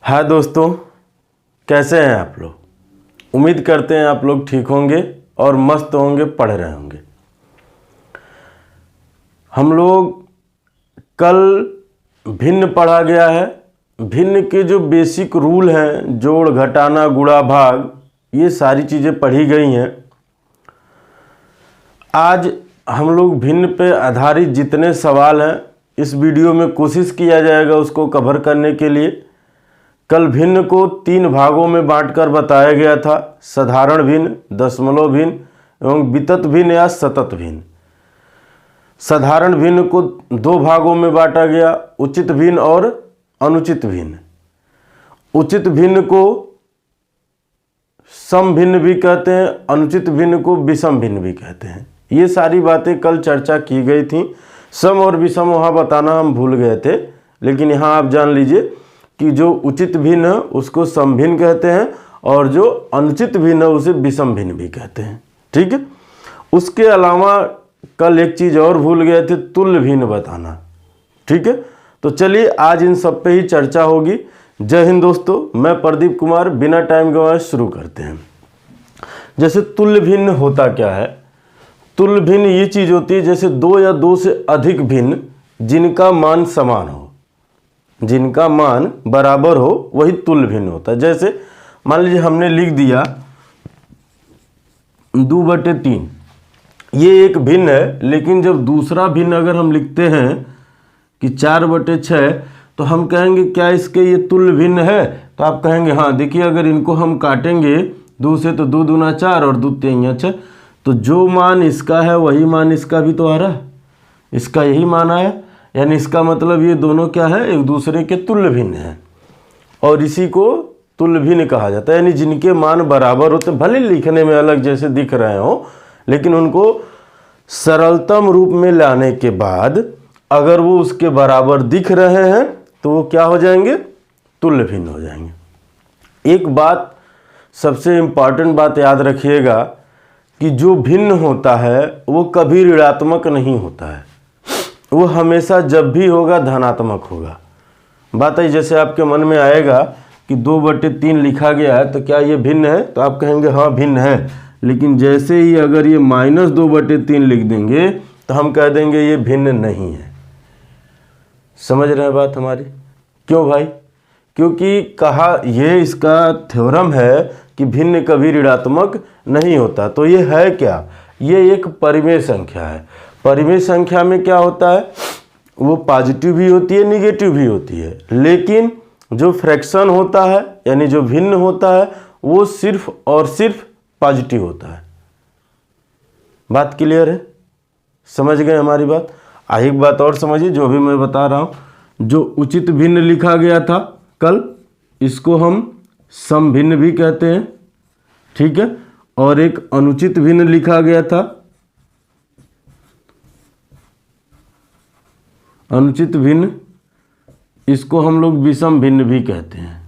हाय दोस्तों, कैसे हैं आप लोग। उम्मीद करते हैं आप लोग ठीक होंगे और मस्त होंगे, पढ़ रहे होंगे। हम लोग कल भिन्न पढ़ा गया है। भिन्न के जो बेसिक रूल हैं, जोड़ घटाना गुणा भाग, ये सारी चीज़ें पढ़ी गई हैं। आज हम लोग भिन्न पे आधारित जितने सवाल हैं इस वीडियो में कोशिश किया जाएगा उसको कवर करने के लिए। कल भिन्न को 3 भागों में बांटकर बताया गया था, साधारण भिन्न, दशमलव भिन्न एवं वितत भिन्न या सतत भिन्न। साधारण भिन्न को 2 भागों में बांटा गया, उचित भिन्न और अनुचित भिन्न। उचित भिन्न को सम भिन्न भी कहते हैं, अनुचित भिन्न को विषम भिन्न भी कहते हैं। ये सारी बातें कल चर्चा की गई थी। सम और विषम वहाँ बताना हम भूल गए थे, लेकिन यहाँ आप जान लीजिए कि जो उचित भिन्न है उसको सम भिन्न कहते हैं और जो अनुचित भिन्न है उसे विषम भिन्न भी कहते हैं। ठीक है। उसके अलावा कल एक चीज़ और भूल गए थे, तुल्य भिन्न बताना। ठीक है। तो चलिए आज इन सब पे ही चर्चा होगी। जय हिंद दोस्तों, मैं प्रदीप कुमार। बिना टाइम गवाए शुरू करते हैं। जैसे तुल्य भिन्न होता क्या है। तुल्य भिन्न ये चीज़ होती है जैसे 2 या 2 से अधिक भिन्न जिनका मान समान हो, जिनका मान बराबर हो, वही तुल्य भिन्न होता है। जैसे मान लीजिए हमने लिख दिया 2/3, ये एक भिन्न है। लेकिन जब दूसरा भिन्न अगर हम लिखते हैं कि 4/6, तो हम कहेंगे क्या इसके ये तुल्य भिन्न है। तो आप कहेंगे हाँ। देखिए अगर इनको हम काटेंगे 2 से तो 2 दूना 4 और 2 3 6, तो जो मान इसका है वही मान इसका भी तो आ रहा है, इसका यही मान आया। यानी इसका मतलब ये दोनों क्या है, एक दूसरे के तुल्य भिन्न है। और इसी को तुल्य भिन्न कहा जाता है। यानी जिनके मान बराबर होते, भले लिखने में अलग जैसे दिख रहे हो, लेकिन उनको सरलतम रूप में लाने के बाद अगर वो उसके बराबर दिख रहे हैं तो वो क्या हो जाएंगे, तुल्य भिन्न हो जाएंगे। एक बात, सबसे इम्पॉर्टेंट बात याद रखिएगा कि जो भिन्न होता है वो कभी ऋणात्मक नहीं होता है, वो हमेशा जब भी होगा धनात्मक होगा। बात है जैसे आपके मन में आएगा कि 2/3 लिखा गया है तो क्या ये भिन्न है, तो आप कहेंगे हाँ भिन्न है। लेकिन जैसे ही अगर ये -2/3 लिख देंगे तो हम कह देंगे ये भिन्न नहीं है। समझ रहे हैं बात हमारी। क्यों भाई? क्योंकि कहा ये इसका थ्योरम है कि भिन्न कभी ऋणात्मक नहीं होता। तो ये है क्या, ये एक परिमेय संख्या है। परिमेय संख्या में क्या होता है, वो पॉजिटिव भी होती है, निगेटिव भी होती है। लेकिन जो फ्रैक्शन होता है यानी जो भिन्न होता है वो सिर्फ और सिर्फ पॉजिटिव होता है। बात क्लियर है? समझ गए हमारी बात। एक बात और समझिए जो भी मैं बता रहा हूँ। जो उचित भिन्न लिखा गया था कल, इसको हम सम भिन्न भी कहते हैं। ठीक है। और एक अनुचित भिन्न लिखा गया था, अनुचित भिन्न, इसको हम लोग विषम भिन्न भी कहते हैं।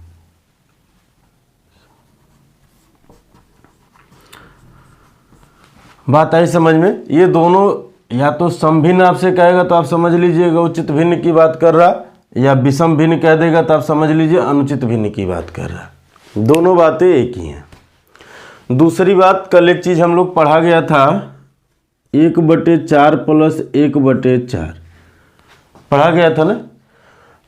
बात आई समझ में। ये दोनों या तो सम भिन्न आपसे कहेगा तो आप समझ लीजिएगा उचित भिन्न की बात कर रहा, या विषम भिन्न कह देगा तो आप समझ लीजिए अनुचित भिन्न की बात कर रहा। दोनों बातें एक ही हैं। दूसरी बात, कल एक चीज़ हम लोग पढ़ा गया था, 1/4 + 1/4 पढ़ा गया था ना।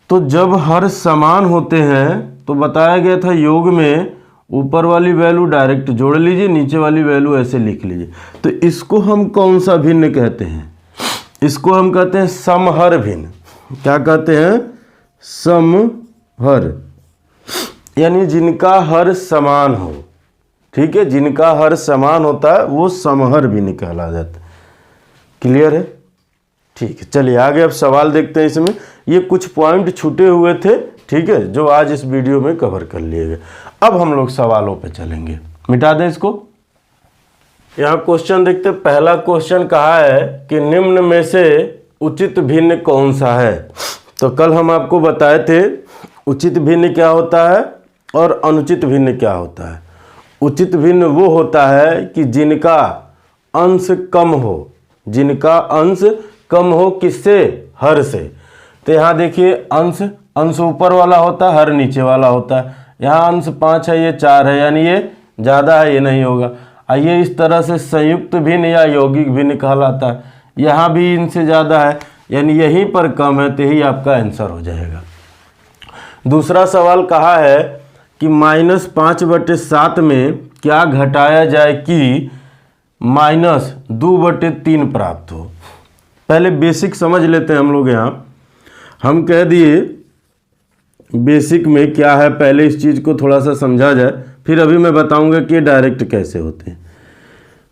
तो जब हर समान होते हैं तो बताया गया था योग में ऊपर वाली वैल्यू डायरेक्ट जोड़ लीजिए, नीचे वाली वैल्यू ऐसे लिख लीजिए। तो इसको हम कौन सा भिन्न कहते हैं? इसको हम कहते हैं समहर भिन्न। क्या कहते हैं? समहर, यानी जिनका हर समान हो। ठीक है। जिनका हर समान होता है वो समहर भिन्न कहला जाता है। क्लियर है? ठीक है। चलिए आगे अब सवाल देखते हैं। इसमें ये कुछ पॉइंट छूटे हुए थे, ठीक है, जो आज इस वीडियो में कवर कर लिए गए। अब हम लोग सवालों पे चलेंगे। मिटा दें इसको। यहाँ क्वेश्चन देखते। पहला क्वेश्चन कहा है कि निम्न में से उचित भिन्न कौन सा है। तो कल हम आपको बताए थे उचित भिन्न क्या होता है और अनुचित भिन्न क्या होता है। उचित भिन्न वो होता है कि जिनका अंश कम हो, जिनका अंश कम हो किससे, हर से। तो यहाँ देखिए अंश अंश ऊपर वाला होता है, हर नीचे वाला होता है। यहाँ अंश 5 है, ये 4 है, यानी ये ज़्यादा है, ये नहीं होगा। आइए इस तरह से संयुक्त भिन्न या यौगिक भिन्न कहलाता है। यहाँ भी इनसे ज़्यादा है, यानी यहीं पर कम है, तो यही आपका आंसर हो जाएगा। दूसरा सवाल कहा है कि -5/7 में क्या घटाया जाए कि -2/3 प्राप्त हो। पहले बेसिक समझ लेते हैं हम लोग। यहाँ हम कह दिए बेसिक में क्या है, पहले इस चीज़ को थोड़ा सा समझा जाए, फिर अभी मैं बताऊंगा कि डायरेक्ट कैसे होते हैं।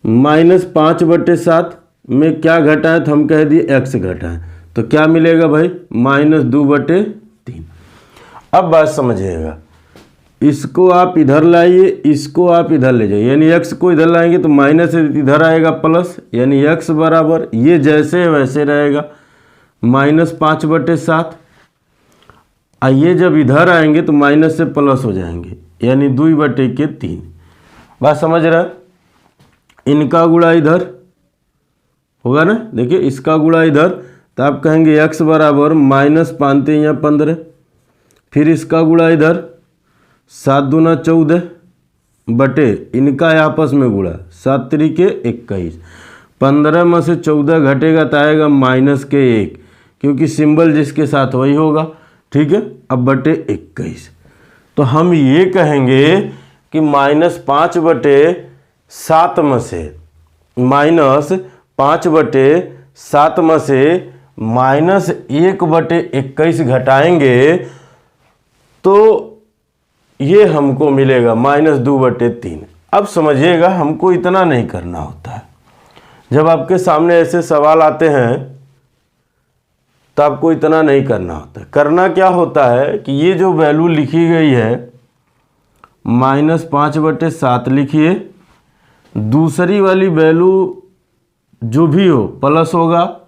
-5/7 में क्या घटा है, तो हम कह दिए x घटा है, तो क्या मिलेगा भाई, -2/3। अब बात समझिएगा, इसको आप इधर लाइए, इसको आप इधर ले जाइए, यानी x को इधर लाएंगे तो माइनस इधर आएगा प्लस, यानी x बराबर ये जैसे है वैसे रहेगा -5/7। ये जब इधर आएंगे तो माइनस से प्लस हो जाएंगे, यानी 2/3। बात समझ रहा है। इनका गुणा इधर होगा ना, देखिए इसका गुणा इधर, तो आप कहेंगे x बराबर -5 या 15, फिर इसका गुणा इधर 7 दूना 14 बटे इनका आपस में गुणा 7 त्रिके 21। 15 में से 14 घटेगा तो आएगा -1, क्योंकि सिंबल जिसके साथ वही होगा, ठीक है। अब बटे 21, तो हम ये कहेंगे कि -5/7 में से -5/7 में से -1/21 घटाएंगे तो ये हमको मिलेगा -2/3। अब समझिएगा, हमको इतना नहीं करना होता है। जब आपके सामने ऐसे सवाल आते हैं तो आपको इतना नहीं करना होता है। करना क्या होता है कि ये जो वैल्यू लिखी गई है -5/7 लिखिए, दूसरी वाली वैल्यू जो भी हो प्लस होगा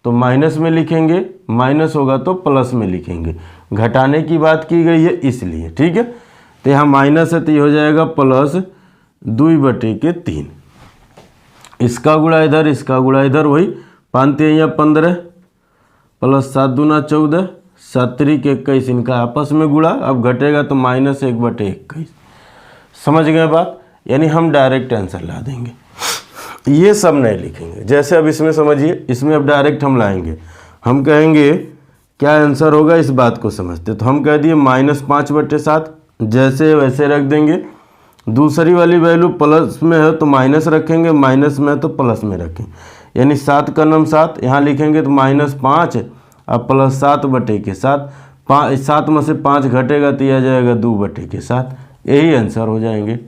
तो माइनस में लिखेंगे, माइनस होगा तो प्लस में लिखेंगे। घटाने की बात की गई है इसलिए, ठीक है। तो यहाँ माइनस है तो ये हो जाएगा +2/3। इसका गुणा इधर, इसका गुणा इधर, वही 5 या 15 प्लस 7 दूना 14, 7 त्रिक 21, इनका आपस में गुणा। अब घटेगा तो -1/21। समझ गए बात, यानी हम डायरेक्ट आंसर ला देंगे, ये सब नहीं लिखेंगे। जैसे अब इसमें समझिए, इसमें अब डायरेक्ट हम लाएंगे, हम कहेंगे क्या आंसर होगा, इस बात को समझते। तो हम कह दिए -5/7 जैसे वैसे रख देंगे। दूसरी वाली वैल्यू प्लस में है तो माइनस रखेंगे, माइनस में है तो प्लस में रखेंगे, यानी 7 का नाम 7 यहाँ लिखेंगे तो -5 अब +7/7। 7 में से 5 घटेगा तो यह जाएगा 2/7। यही आंसर हो जाएंगे।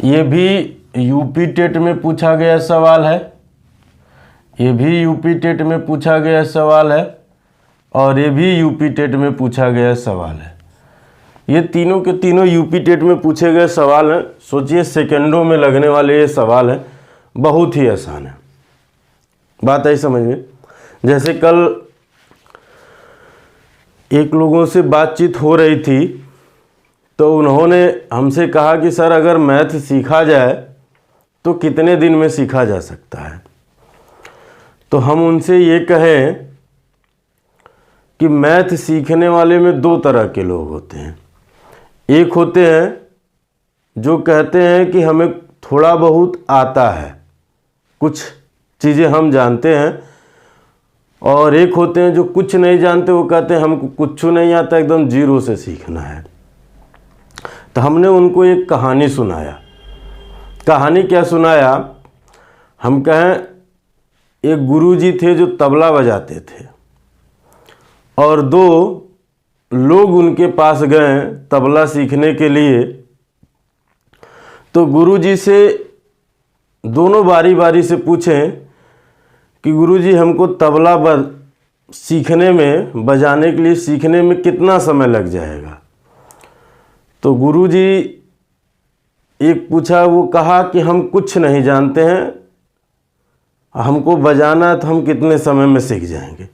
ये भी यूपी टेट में पूछा गया सवाल है, ये भी यूपी टेट में पूछा गया सवाल है, और ये भी यूपी टेट में पूछा गया सवाल है। ये तीनों के तीनों यूपी टेट में पूछे गए सवाल हैं। सोचिए सेकंडों में लगने वाले ये सवाल हैं, बहुत ही आसान है। बात आई समझ में। जैसे कल एक लोगों से बातचीत हो रही थी तो उन्होंने हमसे कहा कि सर अगर मैथ सीखा जाए तो कितने दिन में सीखा जा सकता है। तो हम उनसे ये कहें कि मैथ सीखने वाले में 2 तरह के लोग होते हैं। एक होते हैं जो कहते हैं कि हमें थोड़ा बहुत आता है, कुछ चीज़ें हम जानते हैं, और एक होते हैं जो कुछ नहीं जानते, वो कहते हैं हमको कुछ नहीं आता, एकदम जीरो से सीखना है। तो हमने उनको एक कहानी सुनाया। कहानी क्या सुनाया, हम कहें एक गुरुजी थे जो तबला बजाते थे, और 2 लोग उनके पास गए तबला सीखने के लिए। तो गुरुजी से दोनों बारी बारी से पूछें कि गुरुजी हमको तबला सीखने में, बजाने के लिए सीखने में कितना समय लग जाएगा। तो गुरुजी एक पूछा, वो कहा कि हम कुछ नहीं जानते हैं, हमको बजाना है तो हम कितने समय में सीख जाएंगे।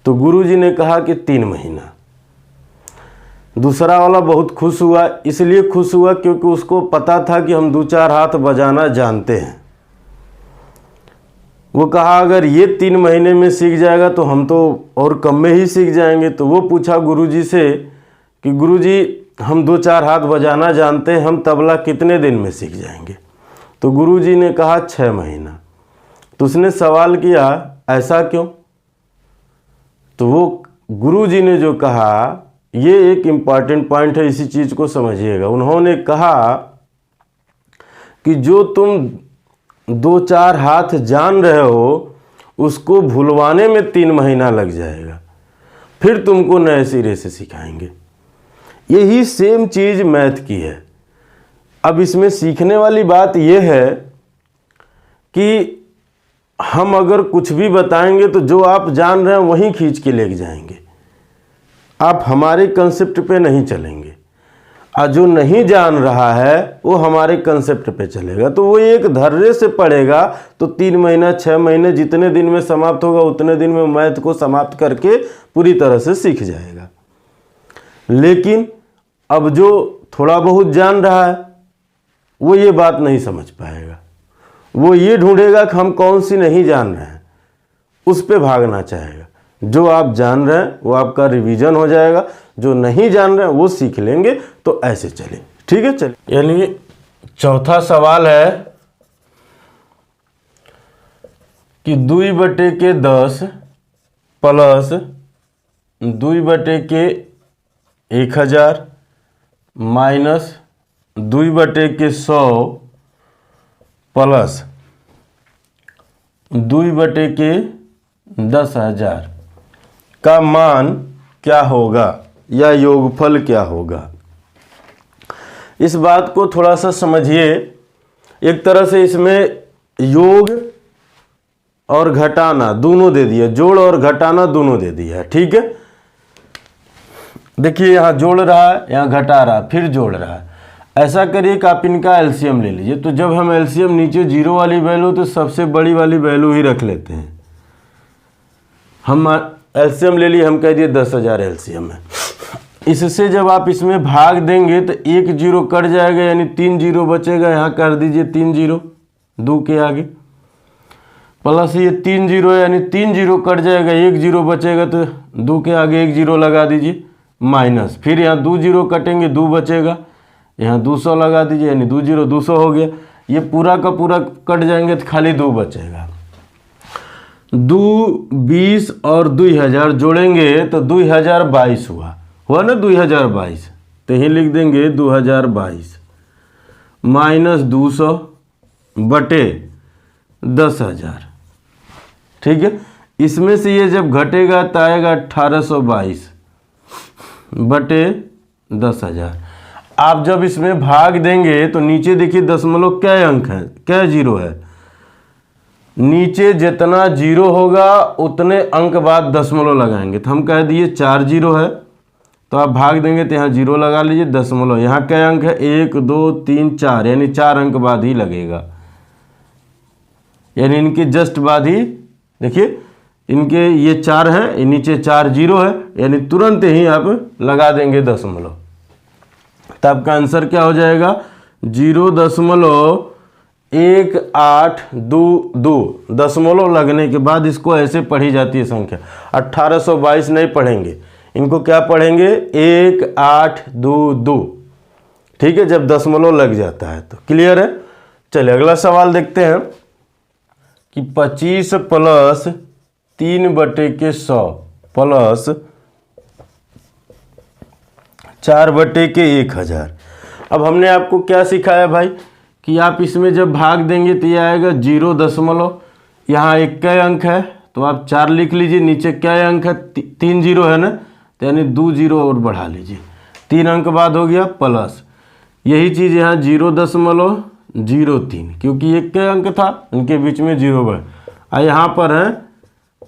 तो गुरुजी ने कहा कि 3 महीना। दूसरा वाला बहुत खुश हुआ, इसलिए खुश हुआ क्योंकि उसको पता था कि हम 2-4 हाथ बजाना जानते हैं। वो कहा अगर ये 3 महीने में सीख जाएगा तो हम तो और कम में ही सीख जाएंगे। तो वो पूछा गुरुजी से कि गुरुजी हम 2-4 हाथ बजाना जानते हैं, हम तबला कितने दिन में सीख जाएंगे? तो गुरुजी ने कहा 6 महीना। तो उसने सवाल किया ऐसा क्यों? तो वो गुरुजी ने जो कहा, ये एक इम्पॉर्टेंट पॉइंट है, इसी चीज़ को समझिएगा। उन्होंने कहा कि जो तुम 2-4 हाथ जान रहे हो उसको भुलवाने में 3 महीना लग जाएगा, फिर तुमको नए सिरे से सिखाएंगे। यही सेम चीज़ मैथ की है। अब इसमें सीखने वाली बात यह है कि हम अगर कुछ भी बताएंगे तो जो आप जान रहे हैं वहीं खींच के लेके जाएंगे, आप हमारे कंसेप्ट पे नहीं चलेंगे, और जो नहीं जान रहा है वो हमारे कंसेप्ट पे चलेगा। तो वो एक धर्रे से पढ़ेगा तो 3 महीना 6 महीने जितने दिन में समाप्त होगा उतने दिन में मैथ को समाप्त करके पूरी तरह से सीख जाएगा। लेकिन अब जो थोड़ा बहुत जान रहा है वो ये बात नहीं समझ पाएगा, वो ये ढूंढेगा कि हम कौन सी नहीं जान रहे हैं, उस पे भागना चाहेगा। जो आप जान रहे हैं वो आपका रिवीजन हो जाएगा, जो नहीं जान रहे हैं वो सीख लेंगे। तो ऐसे चले, ठीक है। चले, यानी चौथा सवाल है कि 2/10 प्लस 2/1000 माइनस 2/100 प्लस 2/10,000 का मान क्या होगा या योगफल क्या होगा? इस बात को थोड़ा सा समझिए। एक तरह से इसमें योग और घटाना दोनों दे दिया, जोड़ और घटाना दोनों दे दिया है, ठीक है। देखिए यहाँ जोड़ रहा है, यहाँ घटा रहा है, फिर जोड़ रहा है। ऐसा करिए कि आप इनका एलसीएम ले लीजिए। तो जब हम एलसीएम नीचे 0 वाली वैल्यू तो सबसे बड़ी वाली वैल्यू ही रख लेते हैं। हम एलसीएम ले लिए, हम कह दिए 10,000 एलसीएम है। इससे जब आप इसमें भाग देंगे तो 1 0 कट जाएगा, यानी 3 0 बचेगा। यहाँ कर दीजिए 3 0 2 के आगे, प्लस ये 3 0 यानी 3 0 कट जाएगा, 1 0 बचेगा तो 2 के आगे 1 0 लगा दीजिए, माइनस फिर यहाँ 2 0 कटेंगे, 2 बचेगा, यहाँ 200 लगा दीजिए, यानी 2 0 200 हो गया। ये पूरा का पूरा कट जाएंगे तो खाली 2 बचेगा। 2 20 और 2000 जोड़ेंगे तो 2022 हुआ ना, 2022। तो यही लिख देंगे 2022 माइनस 200 बटे 10,000, ठीक है। इसमें से ये जब घटेगा तो आएगा 1822 बटे 10,000। आप जब इसमें भाग देंगे तो नीचे देखिए दशमलव क्या अंक है, क्या 0 है। नीचे जितना 0 होगा उतने अंक बाद दशमलव लगाएंगे। तो हम कह दिए 4 0 है, तो आप भाग देंगे तो यहाँ 0 लगा लीजिए, दशमलव। यहाँ क्या अंक है, 1 2 3 4, यानी 4 अंक बाद ही लगेगा, यानी इनके जस्ट बाद ही। देखिए इनके ये 4 हैं, नीचे 4 0 है, यानी तुरंत ही आप लगा देंगे दशमलव। तो आपका आंसर क्या हो जाएगा, 0.1822। दशमलव लगने के बाद इसको ऐसे पढ़ी जाती है संख्या। 1822 नहीं पढ़ेंगे, इनको क्या पढ़ेंगे, 1822, ठीक है, जब दशमलव लग जाता है तो। क्लियर है। चलिए अगला सवाल देखते हैं कि 25 प्लस 3/100 प्लस 4/1000। अब हमने आपको क्या सिखाया भाई कि आप इसमें जब भाग देंगे तो ये आएगा 0 दशमलव, यहाँ 1 का अंक है तो आप 4 लिख लीजिए, नीचे क्या अंक है, 3 0 है ना, तो यानी 2 0 और बढ़ा लीजिए, 3 अंक बाद हो गया प्लस। यही चीज़ यहाँ 0.03, क्योंकि 1 का अंक था, उनके बीच में 0 बढ़, और यहाँ पर है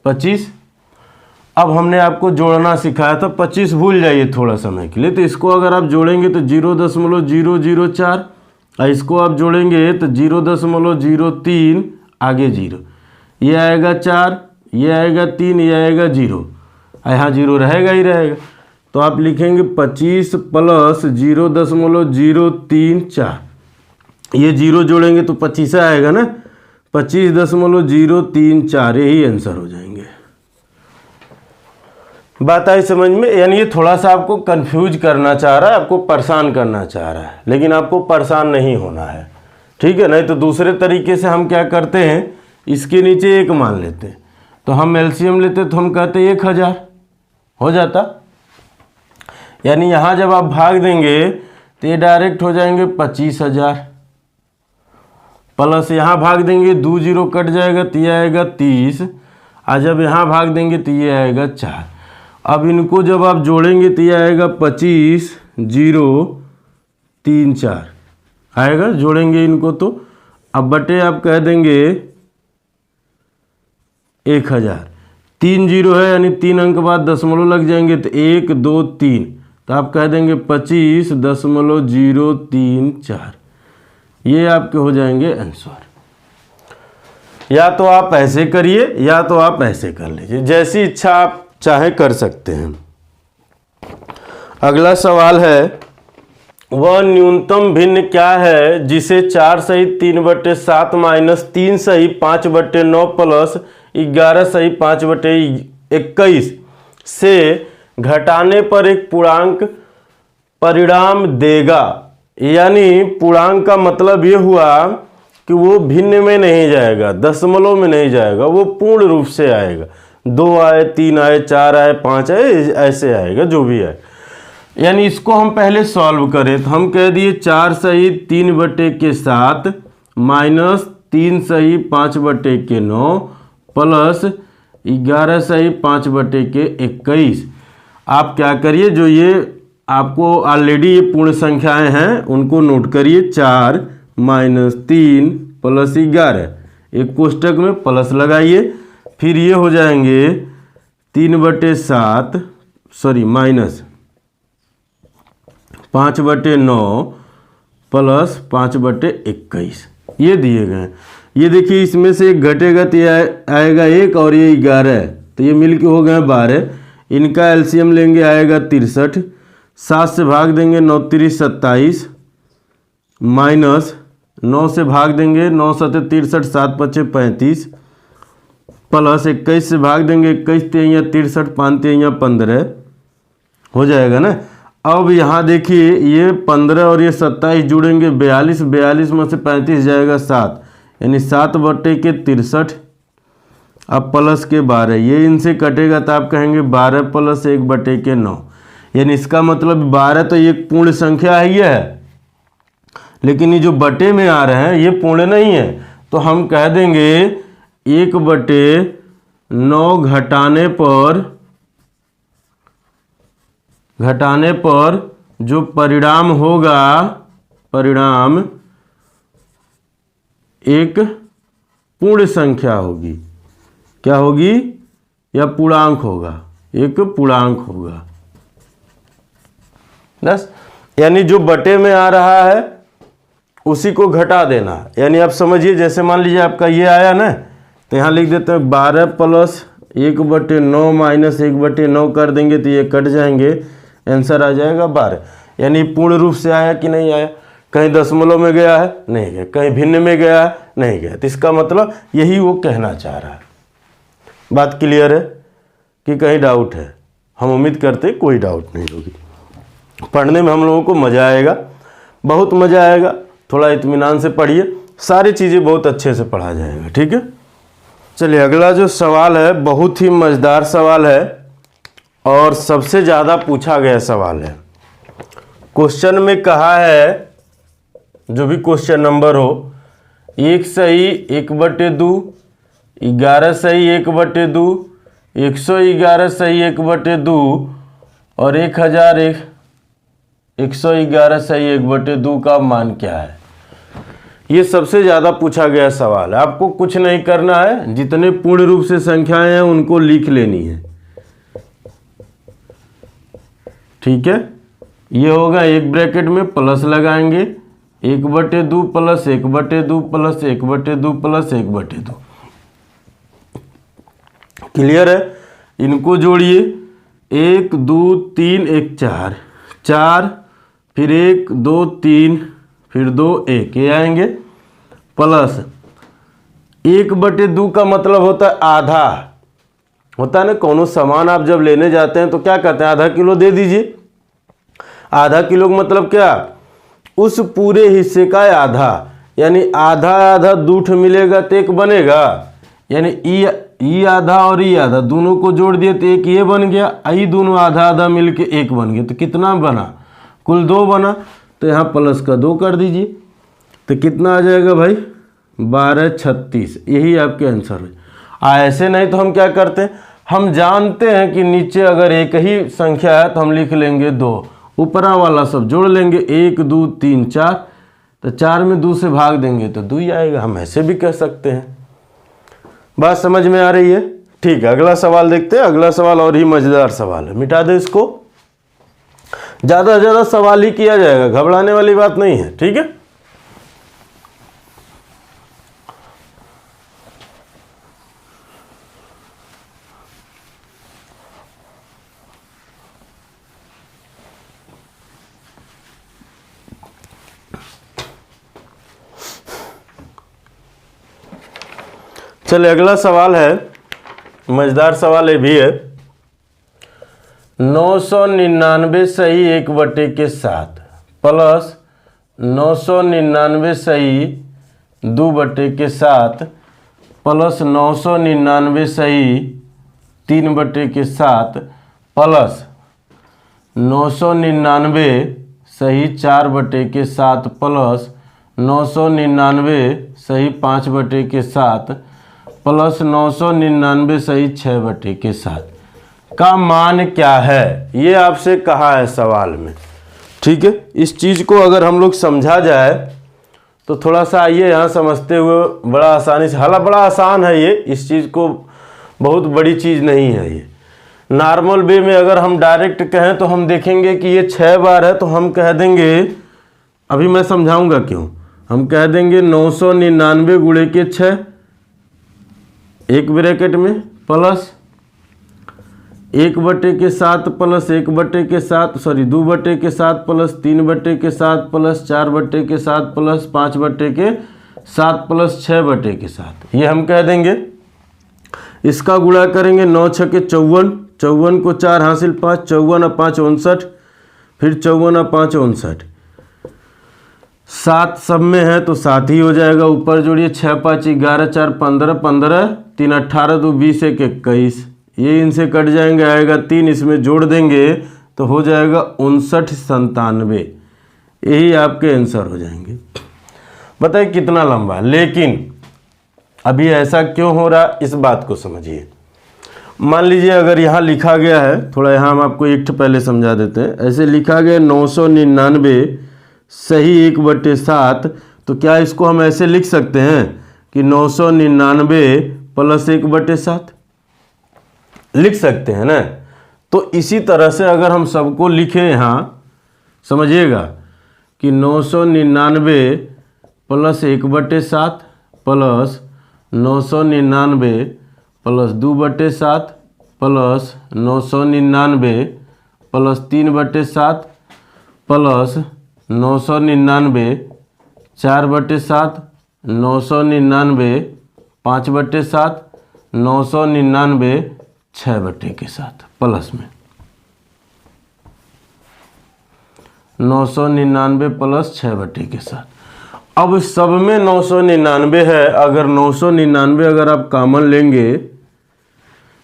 25। अब हमने आपको जोड़ना सिखाया था, 25 भूल जाइए थोड़ा समय के लिए। तो इसको अगर आप जोड़ेंगे तो 0.004, और इसको आप जोड़ेंगे तो 0.03 आगे 0, ये आएगा 4, ये आएगा 3, ये आएगा 0, और यहाँ 0 रहेगा ही रहेगा। तो आप लिखेंगे 25 प्लस 0.034, ये 0 जोड़ेंगे तो 25 आएगा ना, 25.034 यही आंसर हो जाएंगे। बात आई समझ में? यानी ये थोड़ा सा आपको कंफ्यूज करना चाह रहा है, आपको परेशान करना चाह रहा है, लेकिन आपको परेशान नहीं होना है, ठीक है। नहीं तो दूसरे तरीके से हम क्या करते हैं, इसके नीचे 1 मान लेते हैं, तो हम एलसीएम लेते तो हम कहते 1000 हो जाता। यानी यहाँ जब आप भाग देंगे तो ये डायरेक्ट हो जाएंगे 25,000, प्लस यहाँ भाग देंगे 2 0 कट जाएगा तो ये आएगा 30, और जब यहाँ भाग देंगे तो ये आएगा 4। अब इनको जब आप जोड़ेंगे तो ये आएगा 25,034 आएगा, जोड़ेंगे इनको तो। अब बटे आप कह देंगे 1000, 3 0 है यानी 3 अंक बाद दशमलव लग जाएंगे तो 1 2 3, तो आप कह देंगे 25.034, ये आपके हो जाएंगे आंसर। या तो आप ऐसे करिए या तो आप ऐसे कर लीजिए, जैसी इच्छा आप चाहे कर सकते हैं। अगला सवाल है, वह न्यूनतम भिन्न क्या है जिसे 4 सही 3/7 माइनस 3 सही 5/9 प्लस 11 सही 5/21 से घटाने पर एक पूर्णांक परिणाम देगा। यानी पूर्णांक का मतलब ये हुआ कि वो भिन्न में नहीं जाएगा, दशमलव में नहीं जाएगा, वो पूर्ण रूप से आएगा। 2 आए, 3 आए, 4 आए, 5 आए, ऐसे आएगा, जो भी आए। यानी इसको हम पहले सॉल्व करें तो हम कह दिए 4 सही 3/7 माइनस 3 सही 5/9 प्लस 11 सही 5/21। आप क्या करिए, जो ये आपको ऑलरेडी ये पूर्ण संख्याएं हैं उनको नोट करिए। 4 माइनस 3 प्लस 11, एक कोष्टक में प्लस लगाइए, फिर ये हो जाएंगे 3/7 माइनस 5/9 प्लस 5/21, ये दिए गए। ये देखिए इसमें से एक घटेगा तो ये आएगा 1 और ये 11 है, तो ये मिलके हो गए 12। इनका एलसीएम लेंगे, आएगा 63। 7 से भाग देंगे 9 3 27 माइनस 9 से भाग देंगे 9 7 63, 7 5 35 प्लस 21 से भाग देंगे 21 3 63, 5 3 15 हो जाएगा ना। अब यहाँ देखिए ये 15 और ये 27 जुड़ेंगे 42, 42 में से 35 जाएगा 7, यानी 7/63। अब प्लस के 12, ये इनसे कटेगा तो आप कहेंगे 12 प्लस 1/9, यानी इसका मतलब 12 तो ये पूर्ण संख्या है, लेकिन ये जो बटे में आ रहे हैं ये पूर्ण नहीं है, तो हम कह देंगे 1/9 घटाने पर जो परिणाम होगा, परिणाम एक पूर्ण संख्या होगी। क्या होगी? या पूर्णांक होगा, एक पूर्णांक होगा बस। यानी जो बटे में आ रहा है उसी को घटा देना। यानी आप समझिए, जैसे मान लीजिए आपका ये आया ना, तो यहाँ लिख देते हैं 12 प्लस 1/9 माइनस 1/9 कर देंगे तो ये कट जाएंगे, आंसर आ जाएगा 12। यानी पूर्ण रूप से आया कि नहीं आया? कहीं दशमलव में गया है? नहीं गया। कहीं भिन्न में गया है? नहीं गया। तो इसका मतलब यही वो कहना चाह रहा है। बात क्लियर है कि कहीं डाउट है? हम उम्मीद करते हैं कोई डाउट नहीं होगी। पढ़ने में हम लोगों को मज़ा आएगा, बहुत मज़ा आएगा। थोड़ा इत्मीनान से पढ़िए, सारी चीज़ें बहुत अच्छे से पढ़ा जाएगा, ठीक है। चलिए अगला जो सवाल है बहुत ही मज़ेदार सवाल है और सबसे ज़्यादा पूछा गया सवाल है। क्वेश्चन में कहा है, जो भी क्वेश्चन नंबर हो, 1 सही 1/2, 11 सही 1/2, 111 सही 1/2 और 1111 सही 1/2 का मान क्या है? ये सबसे ज़्यादा पूछा गया सवाल है। आपको कुछ नहीं करना है, जितने पूर्ण रूप से संख्याएं हैं उनको लिख लेनी है, ठीक है। ये होगा एक ब्रैकेट में प्लस लगाएंगे 1/2 प्लस 1/2 प्लस 1/2 प्लस 1/2। क्लियर है? इनको जोड़िए, 1 2 3 1 4, 4 फिर 1 2 3 फिर 2 1, ये आएंगे प्लस 1/2 का मतलब होता है आधा, होता है ना। कोनो सामान आप जब लेने जाते हैं तो क्या कहते हैं, आधा किलो दे दीजिए। आधा किलो का मतलब क्या, उस पूरे हिस्से का आधा, यानी आधा आधा दूठ मिलेगा तो एक बनेगा, यानी ई आधा और ई आधा दोनों को जोड़ दिए तो एक ये बन गया, ई दोनों आधा आधा मिलके एक बन गया। तो कितना बना, कुल 2 बना, तो यहाँ प्लस का 2 कर दीजिए। तो कितना आ जाएगा भाई, 1236। यही आपके आंसर है। ऐसे नहीं तो हम क्या करते हैं, हम जानते हैं कि नीचे अगर एक ही संख्या है तो हम लिख लेंगे 2, ऊपरा वाला सब जोड़ लेंगे, 1 2 3 4, तो 4 में 2 से भाग देंगे तो 2 ही आएगा। हम ऐसे भी कह सकते हैं। बात समझ में आ रही है? ठीक है, अगला सवाल देखते हैं। अगला सवाल और ही मजेदार सवाल है, मिटा दे इसको। ज़्यादा से ज़्यादा सवाल ही किया जाएगा, घबराने वाली बात नहीं है, ठीक है। चलिए अगला सवाल है, मजेदार सवाल ये भी है। 999 सही 1/7 प्लस 999 सही 2/7 प्लस 999 सही 3/7 प्लस 999 सही 4/7 प्लस 999 सही 5/7 प्लस 999 सही 6/7 का मान क्या है, ये आपसे कहा है सवाल में, ठीक है। इस चीज़ को अगर हम लोग समझा जाए तो थोड़ा सा आइए यहाँ समझते हुए, बड़ा आसानी से, हालांकि बड़ा आसान है ये, इस चीज़ को बहुत बड़ी चीज़ नहीं है ये। नॉर्मल वे में अगर हम डायरेक्ट कहें तो हम देखेंगे कि ये 6 बार है, तो हम कह देंगे, अभी मैं समझाऊंगा क्यों, हम कह देंगे 999 गुणे के 6, एक ब्रैकेट में plus 1/7 plus 1/7 sorry 2/7 plus 3/7 plus 4/7 plus 5/7 plus 6/7, ये हम कह देंगे। इसका गुणा करेंगे, 9 6 के 54, 54 को 4 हासिल 5, 54 और 5 59, फिर 54 और 5 59, 7 सब में है तो 7 ही हो जाएगा। ऊपर जोड़िए, 6 5 11 4 15, 15 3 18 2 20 1 21, ये इनसे कट जाएंगे, आएगा 3, इसमें जोड़ देंगे तो हो जाएगा 59 97। यही आपके आंसर हो जाएंगे। बताइए कितना लंबा, लेकिन अभी ऐसा क्यों हो रहा, इस बात को समझिए। मान लीजिए अगर यहाँ लिखा गया है, थोड़ा यहाँ हम आपको एक पहले समझा देते हैं। ऐसे लिखा गया 999 सही 1/7, तो क्या इसको हम ऐसे लिख सकते हैं कि 999 प्लस 1/7 लिख सकते हैं ना। तो इसी तरह से अगर हम सबको लिखें यहाँ, समझिएगा कि 999 plus 1/7 plus 999 plus 2/7 plus 999 plus 3/7 plus 999 4/7 999 5/7 999 6/7 plus में 999 प्लस 6/7। अब सब में 999 है, अगर 999 अगर आप कॉमन लेंगे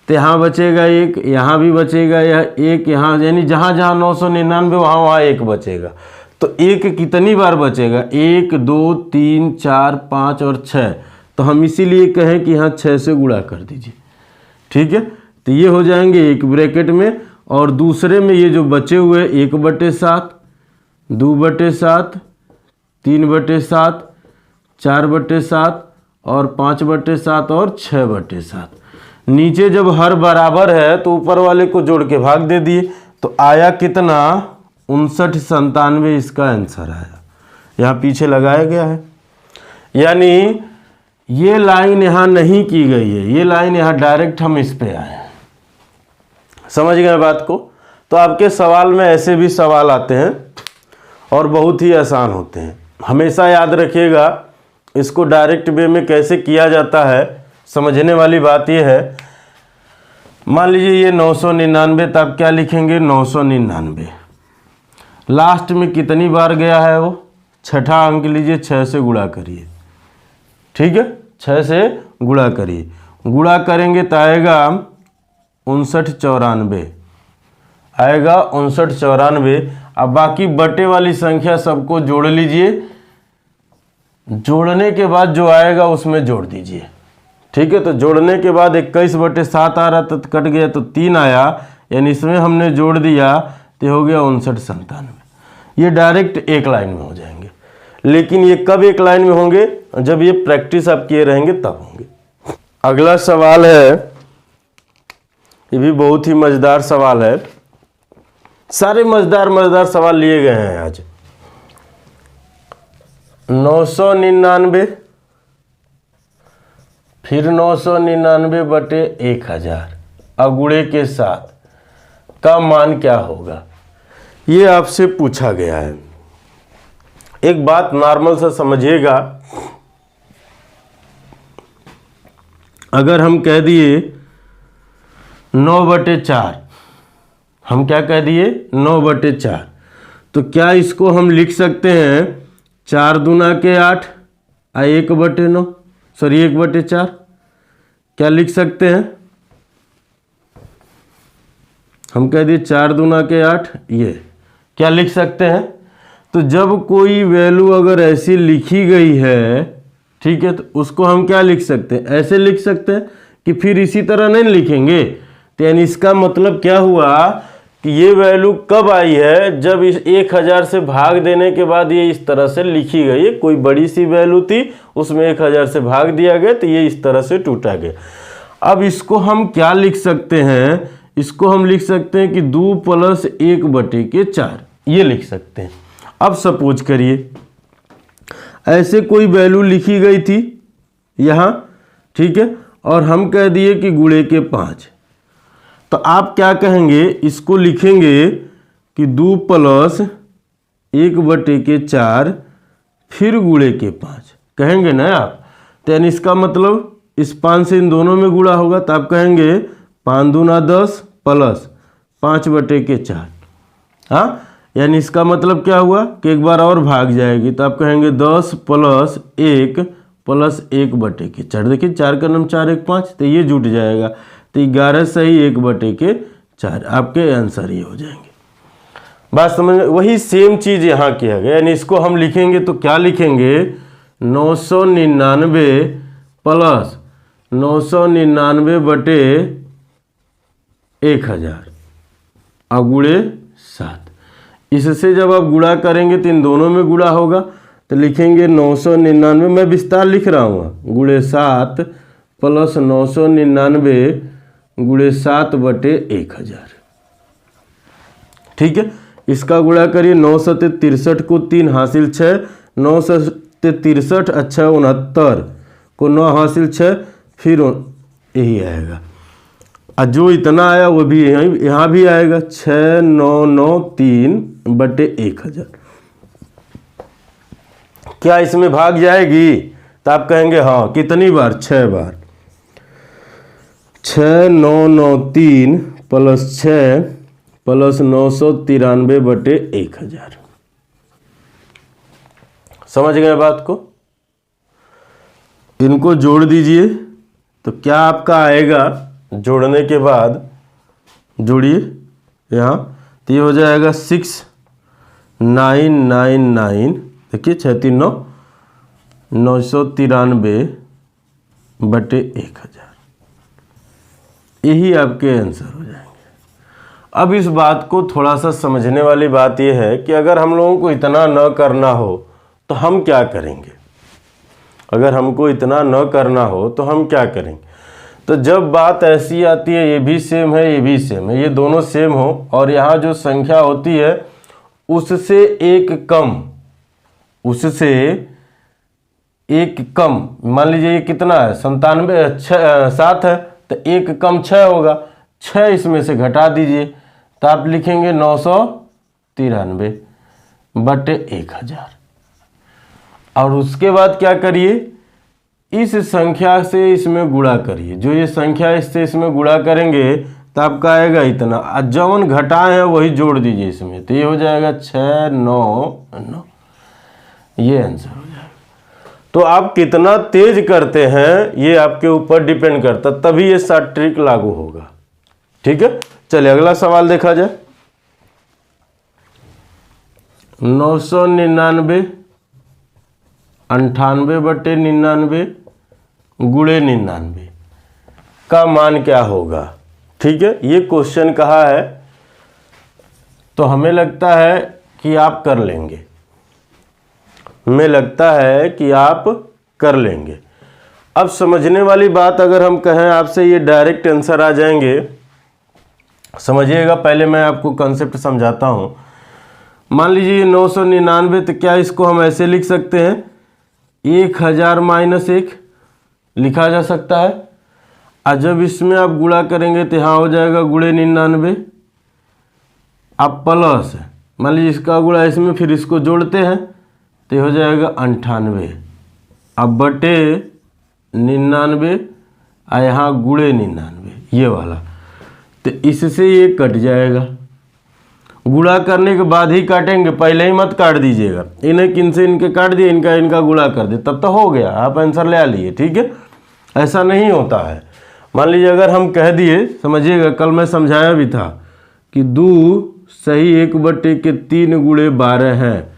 तो यहाँ बचेगा एक, यहाँ भी बचेगा यह एक, यहाँ यानी जहाँ जहाँ 999 वहाँ वहाँ एक बचेगा। तो एक कितनी बार बचेगा, 1 2 3 4 5 और 6, तो हम इसीलिए कहें कि यहाँ 6 से गुणा कर दीजिए, ठीक है। तो ये हो जाएंगे एक ब्रैकेट में, और दूसरे में ये जो बचे हुए 1/7 2/7 3/7 4/7 और 5/7 और 6/7। नीचे जब हर बराबर है तो ऊपर वाले को जोड़ के भाग दे दिए, तो आया कितना 59 97, इसका आंसर आया। यहाँ पीछे लगाया गया है, यानी ये लाइन यहाँ नहीं की गई है, ये लाइन यहाँ डायरेक्ट हम इस पे आए हैं। समझ गए बात को। तो आपके सवाल में ऐसे भी सवाल आते हैं और बहुत ही आसान होते हैं। हमेशा याद रखिएगा, इसको डायरेक्ट वे में कैसे किया जाता है, समझने वाली बात ये है। मान लीजिए ये 999, तो आप क्या लिखेंगे 999। लास्ट में कितनी बार गया है वो, छठा अंक लीजिए, 6 से गुणा करिए, ठीक है, 6 से गुणा करिए, गुणा करेंगे तो आएगा 5994, आएगा 5994। अब बाकी बटे वाली संख्या सबको जोड़ लीजिए, जोड़ने के बाद जो आएगा उसमें जोड़ दीजिए, ठीक है। तो जोड़ने के बाद 21/7 आ रहा था तो कट गया तो 3 आया, यानी इसमें हमने जोड़ दिया तो हो गया 5997। ये डायरेक्ट एक लाइन में हो जाएंगे, लेकिन ये कब एक लाइन में होंगे, जब ये प्रैक्टिस आप किए रहेंगे तब होंगे। अगला सवाल है, ये भी बहुत ही मजेदार सवाल है, सारे मजेदार सवाल लिए गए हैं आज। 999 फिर 999/1000 अगुणे के साथ का मान क्या होगा, ये आपसे पूछा गया है। एक बात नॉर्मल सा समझिएगा, अगर हम कह दिए 9/4, हम क्या कह दिए 9/4, तो क्या इसको हम लिख सकते हैं 4 दूना के 8 और 1/9, सॉरी 1/4, क्या लिख सकते हैं, हम कह दिए 4 दूना के 8, ये क्या लिख सकते हैं। तो जब कोई वैल्यू अगर ऐसी लिखी गई है, ठीक है, तो उसको हम क्या लिख सकते हैं, ऐसे लिख सकते हैं कि फिर इसी तरह नहीं लिखेंगे। तो यानी इसका मतलब क्या हुआ कि ये वैल्यू कब आई है, जब इस 1000 से भाग देने के बाद ये इस तरह से लिखी गई है। कोई बड़ी सी वैल्यू थी, उसमें 1000 से भाग दिया गया तो ये इस तरह से टूटा गया। अब इसको हम क्या लिख सकते हैं, इसको हम लिख सकते हैं कि 2 + 1/4, ये लिख सकते हैं। अब सपोज करिए ऐसे कोई वैल्यू लिखी गई थी यहाँ, ठीक है, और हम कह दिए कि गुणे के 5, तो आप क्या कहेंगे, इसको लिखेंगे कि 2 + 1/4 फिर गुणे के 5 कहेंगे ना आप। तो यानी इसका मतलब इस 5 से इन दोनों में गुणा होगा, तो आप कहेंगे 5 दूना 10 + 5/4, हाँ, यानी इसका मतलब क्या हुआ कि एक बार और भाग जाएगी, तो आप कहेंगे 10 + 1 + 1/4। देखिए 4 का 4 1 5, तो ये जुट जाएगा, तो 11 सही 1/4, आपके आंसर ये हो जाएंगे। बात समझ में, वही सेम चीज़ यहाँ किया गया। यानी इसको हम लिखेंगे तो क्या लिखेंगे 999 + 999/1000 अगुणे 7। इससे जब आप गुणा करेंगे तो इन दोनों में गुणा होगा, तो लिखेंगे 999, मैं विस्तार लिख रहा हूँ, गुणे 7 + 999 गुणे 7/1000, ठीक है। इसका गुणा करिए, 9 सत्ते 63 को 3 हासिल 6, 9 सत्ते 63 अच्छा 69 को 9 हासिल 6, फिर यही आएगा, और जो इतना आया वो भी यहाँ भी आएगा 6993/1000। क्या इसमें भाग जाएगी, तो आप कहेंगे हाँ, कितनी बार, 6 बार, 6993 + 6 + 993/1000। समझ गए बात को, इनको जोड़ दीजिए तो क्या आपका आएगा, जोड़ने के बाद जोड़िए यहाँ, तो ये हो जाएगा 6999, देखिए 639 993/1000, यही आपके आंसर हो जाएंगे। अब इस बात को थोड़ा सा समझने वाली बात यह है कि अगर हम लोगों को इतना न करना हो तो हम क्या करेंगे, अगर हमको इतना न करना हो तो हम क्या करेंगे। तो जब बात ऐसी आती है, ये भी सेम है, ये भी सेम है, ये दोनों सेम हो, और यहाँ जो संख्या होती है उससे एक कम, उससे एक कम, मान लीजिए ये कितना है 97, 7 है, तो एक कम 6 होगा, 6 इसमें से घटा दीजिए, तो आप लिखेंगे 993/1000। और उसके बाद क्या करिए, इस संख्या से इसमें गुणा करिए। जो ये संख्या इससे इसमें गुणा करेंगे तो आपका आएगा इतना, और जौन घटाए हैं वही जोड़ दीजिए इसमें, तो ये हो जाएगा 6 9 9, ये आंसर हो जाएगा। तो आप कितना तेज करते हैं ये आपके ऊपर डिपेंड करता, तभी ये शॉर्ट ट्रिक लागू होगा। ठीक है, चलिए अगला सवाल देखा जाए। 999 98/99 गुणे 99 का मान क्या होगा। ठीक है, ये क्वेश्चन कहा है, तो हमें लगता है कि आप कर लेंगे, हमें लगता है कि आप कर लेंगे। अब समझने वाली बात अगर हम कहें आपसे, ये डायरेक्ट आंसर आ जाएंगे। समझिएगा, पहले मैं आपको कंसेप्ट समझाता हूँ। मान लीजिए 999, तो क्या इसको हम ऐसे लिख सकते हैं, 1000 - 1 लिखा जा सकता है। और जब इसमें आप गुणा करेंगे तो यहाँ हो जाएगा गुणे 99, अब प्लस मान लीजिए इसका गुणा इसमें, फिर इसको जोड़ते हैं तो हो जाएगा 98, अब बटे 99 और यहाँ गुणे 99, ये वाला, तो इससे ये कट जाएगा। गुणा करने के बाद ही काटेंगे, पहले ही मत काट दीजिएगा। इन्हें किनसे इनके काट दिए, इनका गुणा कर दिए, तब तो हो गया, आप आंसर ले लिए। ठीक है, ऐसा नहीं होता है। मान लीजिए अगर हम कह दिए, समझिएगा, कल मैं समझाया भी था कि 2 सही 1/3 गुणे 12 है,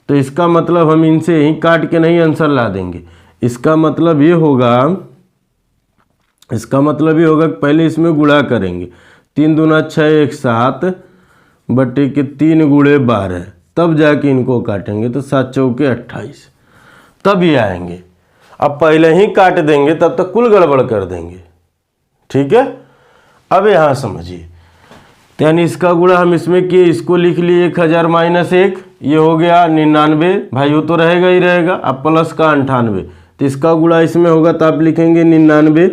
तो इसका मतलब हम इनसे ही काट के नहीं आंसर ला देंगे। इसका मतलब ये होगा, कि पहले इसमें गुणा करेंगे, 3 दूना 6 1 7/3 गुणे 12, तब जाके इनको काटेंगे, तो 7 चौके 28, तब ये आएंगे। अब पहले ही काट देंगे तब तक कुल गड़बड़ कर देंगे। ठीक है, अब यहाँ समझिए, तो यानी इसका गुणा हम इसमें किए, इसको लिख लिए 1000 - 1, ये हो गया 99, भाई वो तो रहेगा ही रहेगा। अब प्लस का 98, तो इसका गुणा इसमें होगा, तो आप लिखेंगे 99,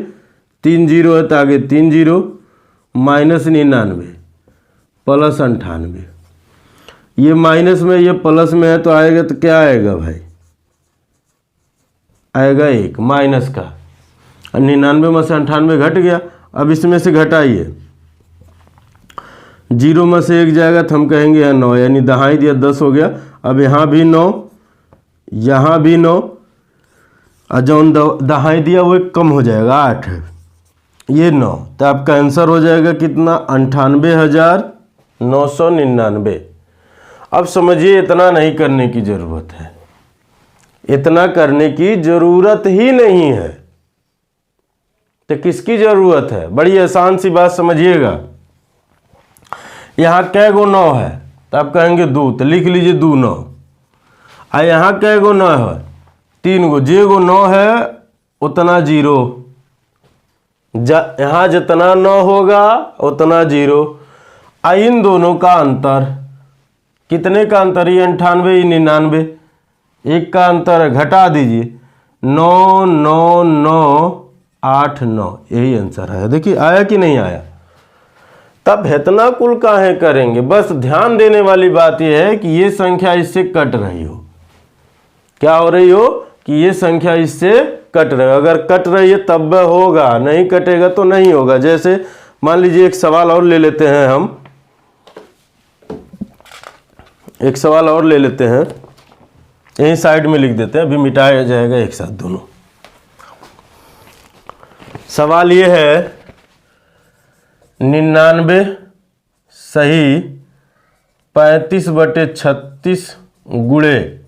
3 0 है तो आगे 3 0 - 99 प्लस 98, ये माइनस में ये प्लस में है, तो आएगा तो क्या आएगा भाई, आएगा 1 माइनस का, 99 में से 98 घट गया। अब इसमें से घटाइए, 0 में से 1 जाएगा तो हम कहेंगे यहाँ 9, यानी दहाई दिया 10 हो गया। अब यहाँ भी 9, यहाँ भी 9, और जो दहाई दिया वो कम हो जाएगा 8, ये 9, तो आपका आंसर हो जाएगा कितना, 98,999। अब समझिए, इतना नहीं करने की ज़रूरत है, इतना करने की ज़रूरत ही नहीं है। तो किसकी ज़रूरत है, बड़ी आसान सी बात समझिएगा। यहाँ कै गो 9 है, तो आप कहेंगे 2, तो लिख लीजिए 2 9, और यहाँ कै गो 9 है, 3 गो, जे गो 9 है उतना 0, यहाँ जितना 9 होगा उतना 0। इन दोनों का अंतर, कितने का अंतर, ये 98 99, एक का अंतर है, घटा दीजिए, 9 9 9 8 9, यही आंसर है। देखिए आया कि नहीं आया। तब इतना कुल काहे करेंगे, बस ध्यान देने वाली बात यह है कि ये संख्या इससे कट रही हो, क्या हो रही हो, कि ये संख्या इससे कट रही है। अगर कट रही है तब होगा, नहीं कटेगा तो नहीं होगा। जैसे मान लीजिए एक सवाल और ले लेते हैं, हम एक सवाल और ले लेते हैं, यहीं साइड में लिख देते हैं, अभी मिटाया जाएगा एक साथ दोनों। सवाल ये है 99 सही 35/36 गुणे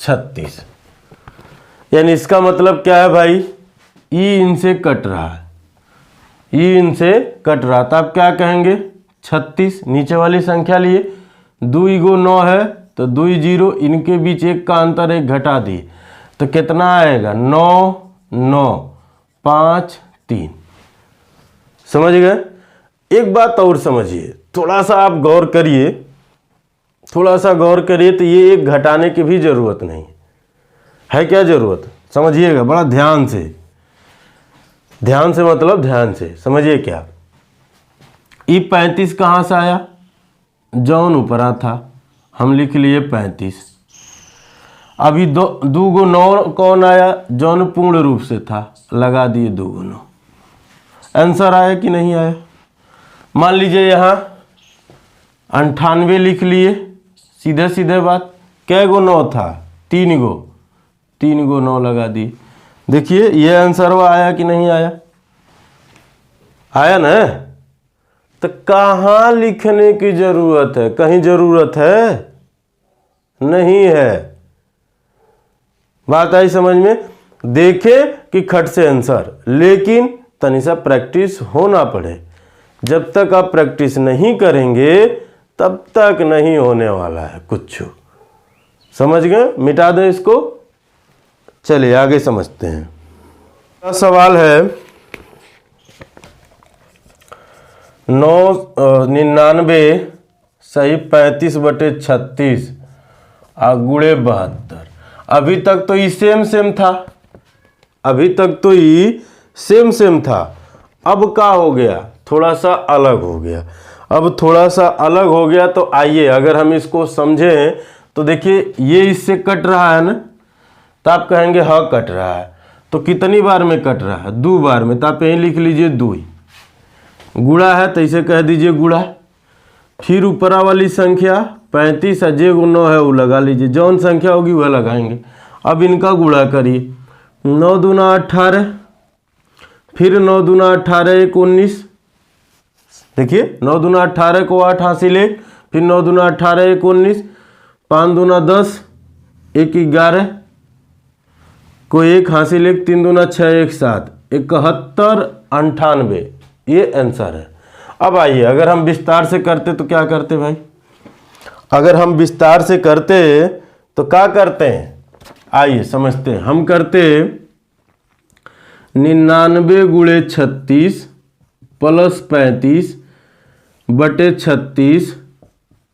36, यानी इसका मतलब क्या है भाई, ई इनसे कट रहा है, ई इनसे कट रहा, तो आप क्या कहेंगे, 36 नीचे वाली संख्या लिए, 2 गो 9 है तो 2 0, इनके बीच एक का अंतर एक घटा दिए, तो कितना आएगा, 9 9 5 3। समझ गए। एक बात और समझिए, थोड़ा सा आप गौर करिए, थोड़ा सा गौर करिए, तो ये एक घटाने की भी ज़रूरत नहीं है, क्या ज़रूरत, समझिएगा बड़ा ध्यान से, ध्यान से मतलब ध्यान से समझिए। क्या ई 35 कहाँ से आया, जौन ऊपरा था, हम लिख लिए 35, अभी दो गो 9 कौन आया, जौन पूर्ण रूप से था, लगा दिए 2 गो 9। आंसर आया कि नहीं आया। मान लीजिए यहाँ 98 लिख लिए, सीधे सीधे बात। कै गो 9 था, 3 गो 9 लगा दिए। देखिए ये आंसर वो आया कि नहीं आया, आया ना। तो कहाँ लिखने की जरूरत है, कहीं जरूरत है नहीं है। बात आई समझ में। देखें कि खट से आंसर, लेकिन तनिसा प्रैक्टिस होना पड़े। जब तक आप प्रैक्टिस नहीं करेंगे तब तक नहीं होने वाला है कुछ। समझ गए, मिटा दें इसको। चलिए आगे समझते हैं। सवाल है 99 सही 35/36 गुणे 72। अभी तक तो ये सेम था, अभी तक तो ये सेम था। अब क्या हो गया, थोड़ा सा अलग हो गया। अब थोड़ा सा अलग हो गया तो आइए अगर हम इसको समझें तो देखिए ये इससे कट रहा है ना, तो आप कहेंगे हाँ कट रहा है। तो कितनी बार में कट रहा है, 2 बार में। तो आप यहीं लिख लीजिए 2। गुणा है तो इसे कह दीजिए गुणा। फिर ऊपरा वाली संख्या 35 जे गो 9 है वो लगा लीजिए, जौन संख्या होगी वह लगाएंगे। अब इनका गुणा करिए, 9 दूना 18, फिर 9 दूना 18 1 19। देखिए 9 दूना 18 को 8 हासिल 1, फिर 9 दूना 18 1 19, 5 दूना 10 1 11 को 1 हासिल 1, 3 दूना 6 1 7, 71 98 ये आंसर है। अब आइए अगर हम विस्तार से करते तो क्या करते भाई, अगर हम विस्तार से करते तो क्या करते हैं, आइए समझते हैं। हम करते 99 गुणे 36 प्लस 35 बटे 36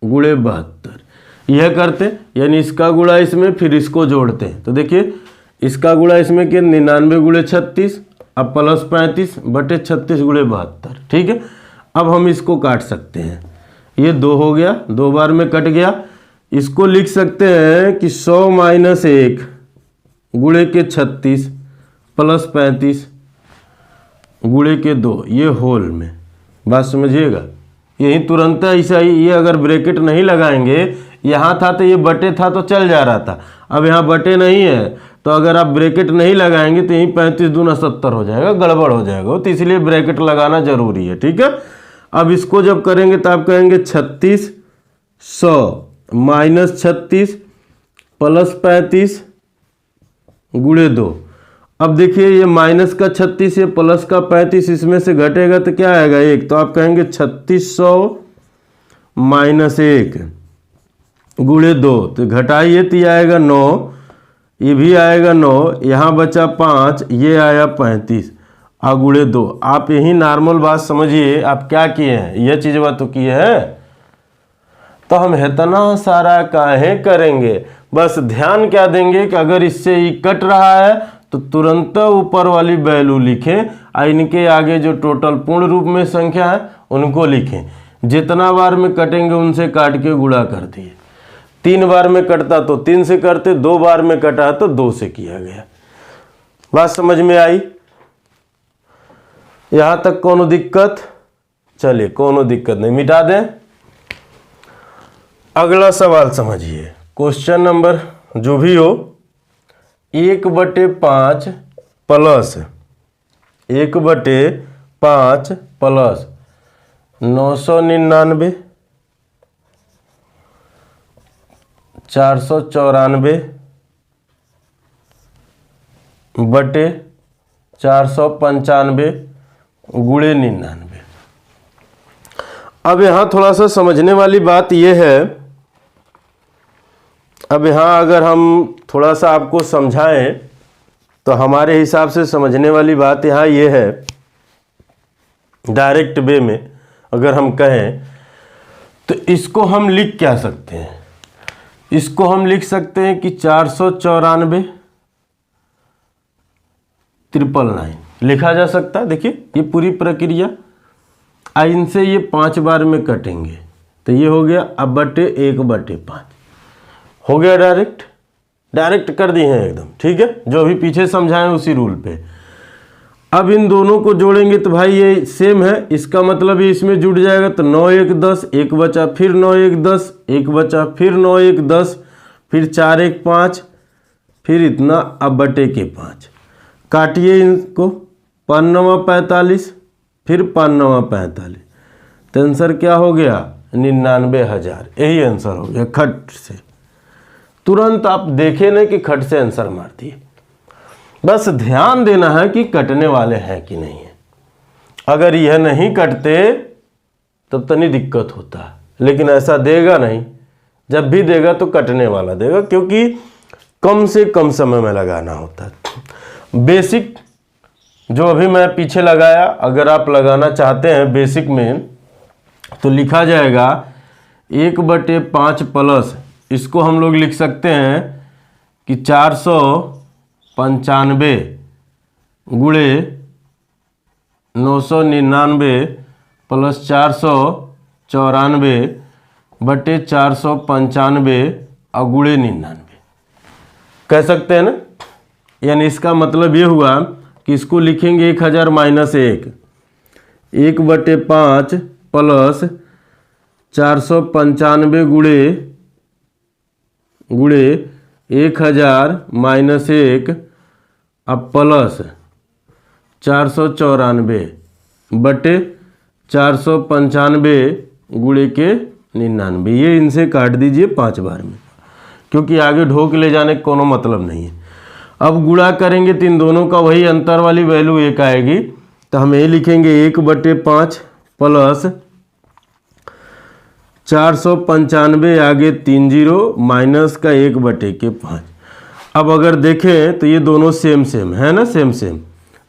गुणे 72 यह करते, यानी इसका गुणा इसमें फिर इसको जोड़ते हैं। तो देखिए इसका गुणा इसमें कि 99 गुणे 36 अब प्लस 35 बटे 36 गुणे 72। ठीक है, अब हम इसको काट सकते हैं। ये 2 हो गया, 2 बार में कट गया। इसको लिख सकते हैं कि 100 - 1 गुणे के 36 प्लस 35 गुणे के 2 ये होल में। बात समझिएगा, यही तुरंत ऐसा ही। ये अगर ब्रैकेट नहीं लगाएंगे, यहाँ था तो ये बटे था तो चल जा रहा था, अब यहाँ बटे नहीं है तो अगर आप ब्रैकेट नहीं लगाएंगे तो यहीं 35 दूना 70 हो जाएगा, गड़बड़ हो जाएगा। तो इसलिए ब्रैकेट लगाना जरूरी है। ठीक है, अब इसको जब करेंगे तो आप कहेंगे 36 100 - 36 प्लस 35 गुणे 2। अब देखिए ये माइनस का 36 ये प्लस का 35 इसमें से घटेगा तो क्या आएगा 1। तो आप कहेंगे 3600 - 1 गुणे 2, तो घटाइए तो ये आएगा 9, ये भी आएगा 9, यहाँ बचा 5, ये आया 35 गुणे 2। आप यही नॉर्मल बात समझिए, आप क्या किए हैं, यह चीज़ बात तो किए हैं। तो हम इतना सारा काहे करेंगे, बस ध्यान क्या देंगे कि अगर इससे ये कट रहा है तो तुरंत ऊपर वाली वैल्यू लिखें और इनके आगे जो टोटल पूर्ण रूप में संख्या है उनको लिखें। जितना बार में कटेंगे उनसे काट के गुणा कर दिए। 3 बार में कटता तो 3 से करते, 2 बार में कटा तो 2 से किया गया। बात समझ में आई, यहां तक कोनो दिक्कत? चलिए कोनो दिक्कत नहीं, मिटा दें। अगला सवाल समझिए, क्वेश्चन नंबर जो भी हो, 1/5 प्लस 1/5 प्लस 999 494 बटे 495 गुणे 99। अब यहाँ थोड़ा सा समझने वाली बात यह है, अब यहाँ अगर हम थोड़ा सा आपको समझाएं तो हमारे हिसाब से समझने वाली बात यहाँ ये है, डायरेक्ट वे में अगर हम कहें तो इसको हम लिख क्या सकते हैं, इसको हम लिख सकते हैं कि 494 999 लिखा जा सकता है। देखिए ये पूरी प्रक्रिया, इनसे ये 5 बार में कटेंगे तो ये हो गया अब बटे 1/5 हो गया डायरेक्ट। डायरेक्ट कर दिए हैं एकदम, ठीक है, जो अभी पीछे समझाएं उसी रूल पे। अब इन दोनों को जोड़ेंगे तो भाई ये सेम है, इसका मतलब ये इसमें जुड़ जाएगा, तो 9 1 10, एक बचा, फिर 9 1 10, एक बचा, फिर 9 1 10, फिर 4 1 5, फिर इतना, अब बटे के 5। काटिए इनको, 5 9 45, फिर 5 9 45, तो आंसर क्या हो गया, 99,000। यही आंसर हो गया खट से। तुरंत आप देखे नहीं कि खट से आंसर मार दिए। बस ध्यान देना है कि कटने वाले हैं कि नहीं है। अगर यह नहीं कटते तब तनी दिक्कत होता है, लेकिन ऐसा देगा नहीं, जब भी देगा तो कटने वाला देगा, क्योंकि कम से कम समय में लगाना होता है। बेसिक जो अभी मैं पीछे लगाया, अगर आप लगाना चाहते हैं बेसिक में, तो लिखा जाएगा 1/5 प्लस, इसको हम लोग लिख सकते हैं कि 495 गुणे 999 प्लस 494 बटे 495 और गुणे 99 कह सकते हैं ना। यानी इसका मतलब ये हुआ कि इसको लिखेंगे 1000 माइनस 1, 1/5 प्लस 495 गुणे 1000 माइनस 1 अब प्लस 494 बटे 495 गुणे के 99। ये इनसे काट दीजिए 5 बार में, क्योंकि आगे ढोक ले जाने का कोनो मतलब नहीं है। अब गुणा करेंगे तो इन दोनों का वही अंतर वाली वैल्यू 1 आएगी, तो हम ये लिखेंगे 1/5 प्लस 495 आगे 3 0 माइनस का 1/5। अब अगर देखें तो ये दोनों सेम सेम है ना, सेम सेम,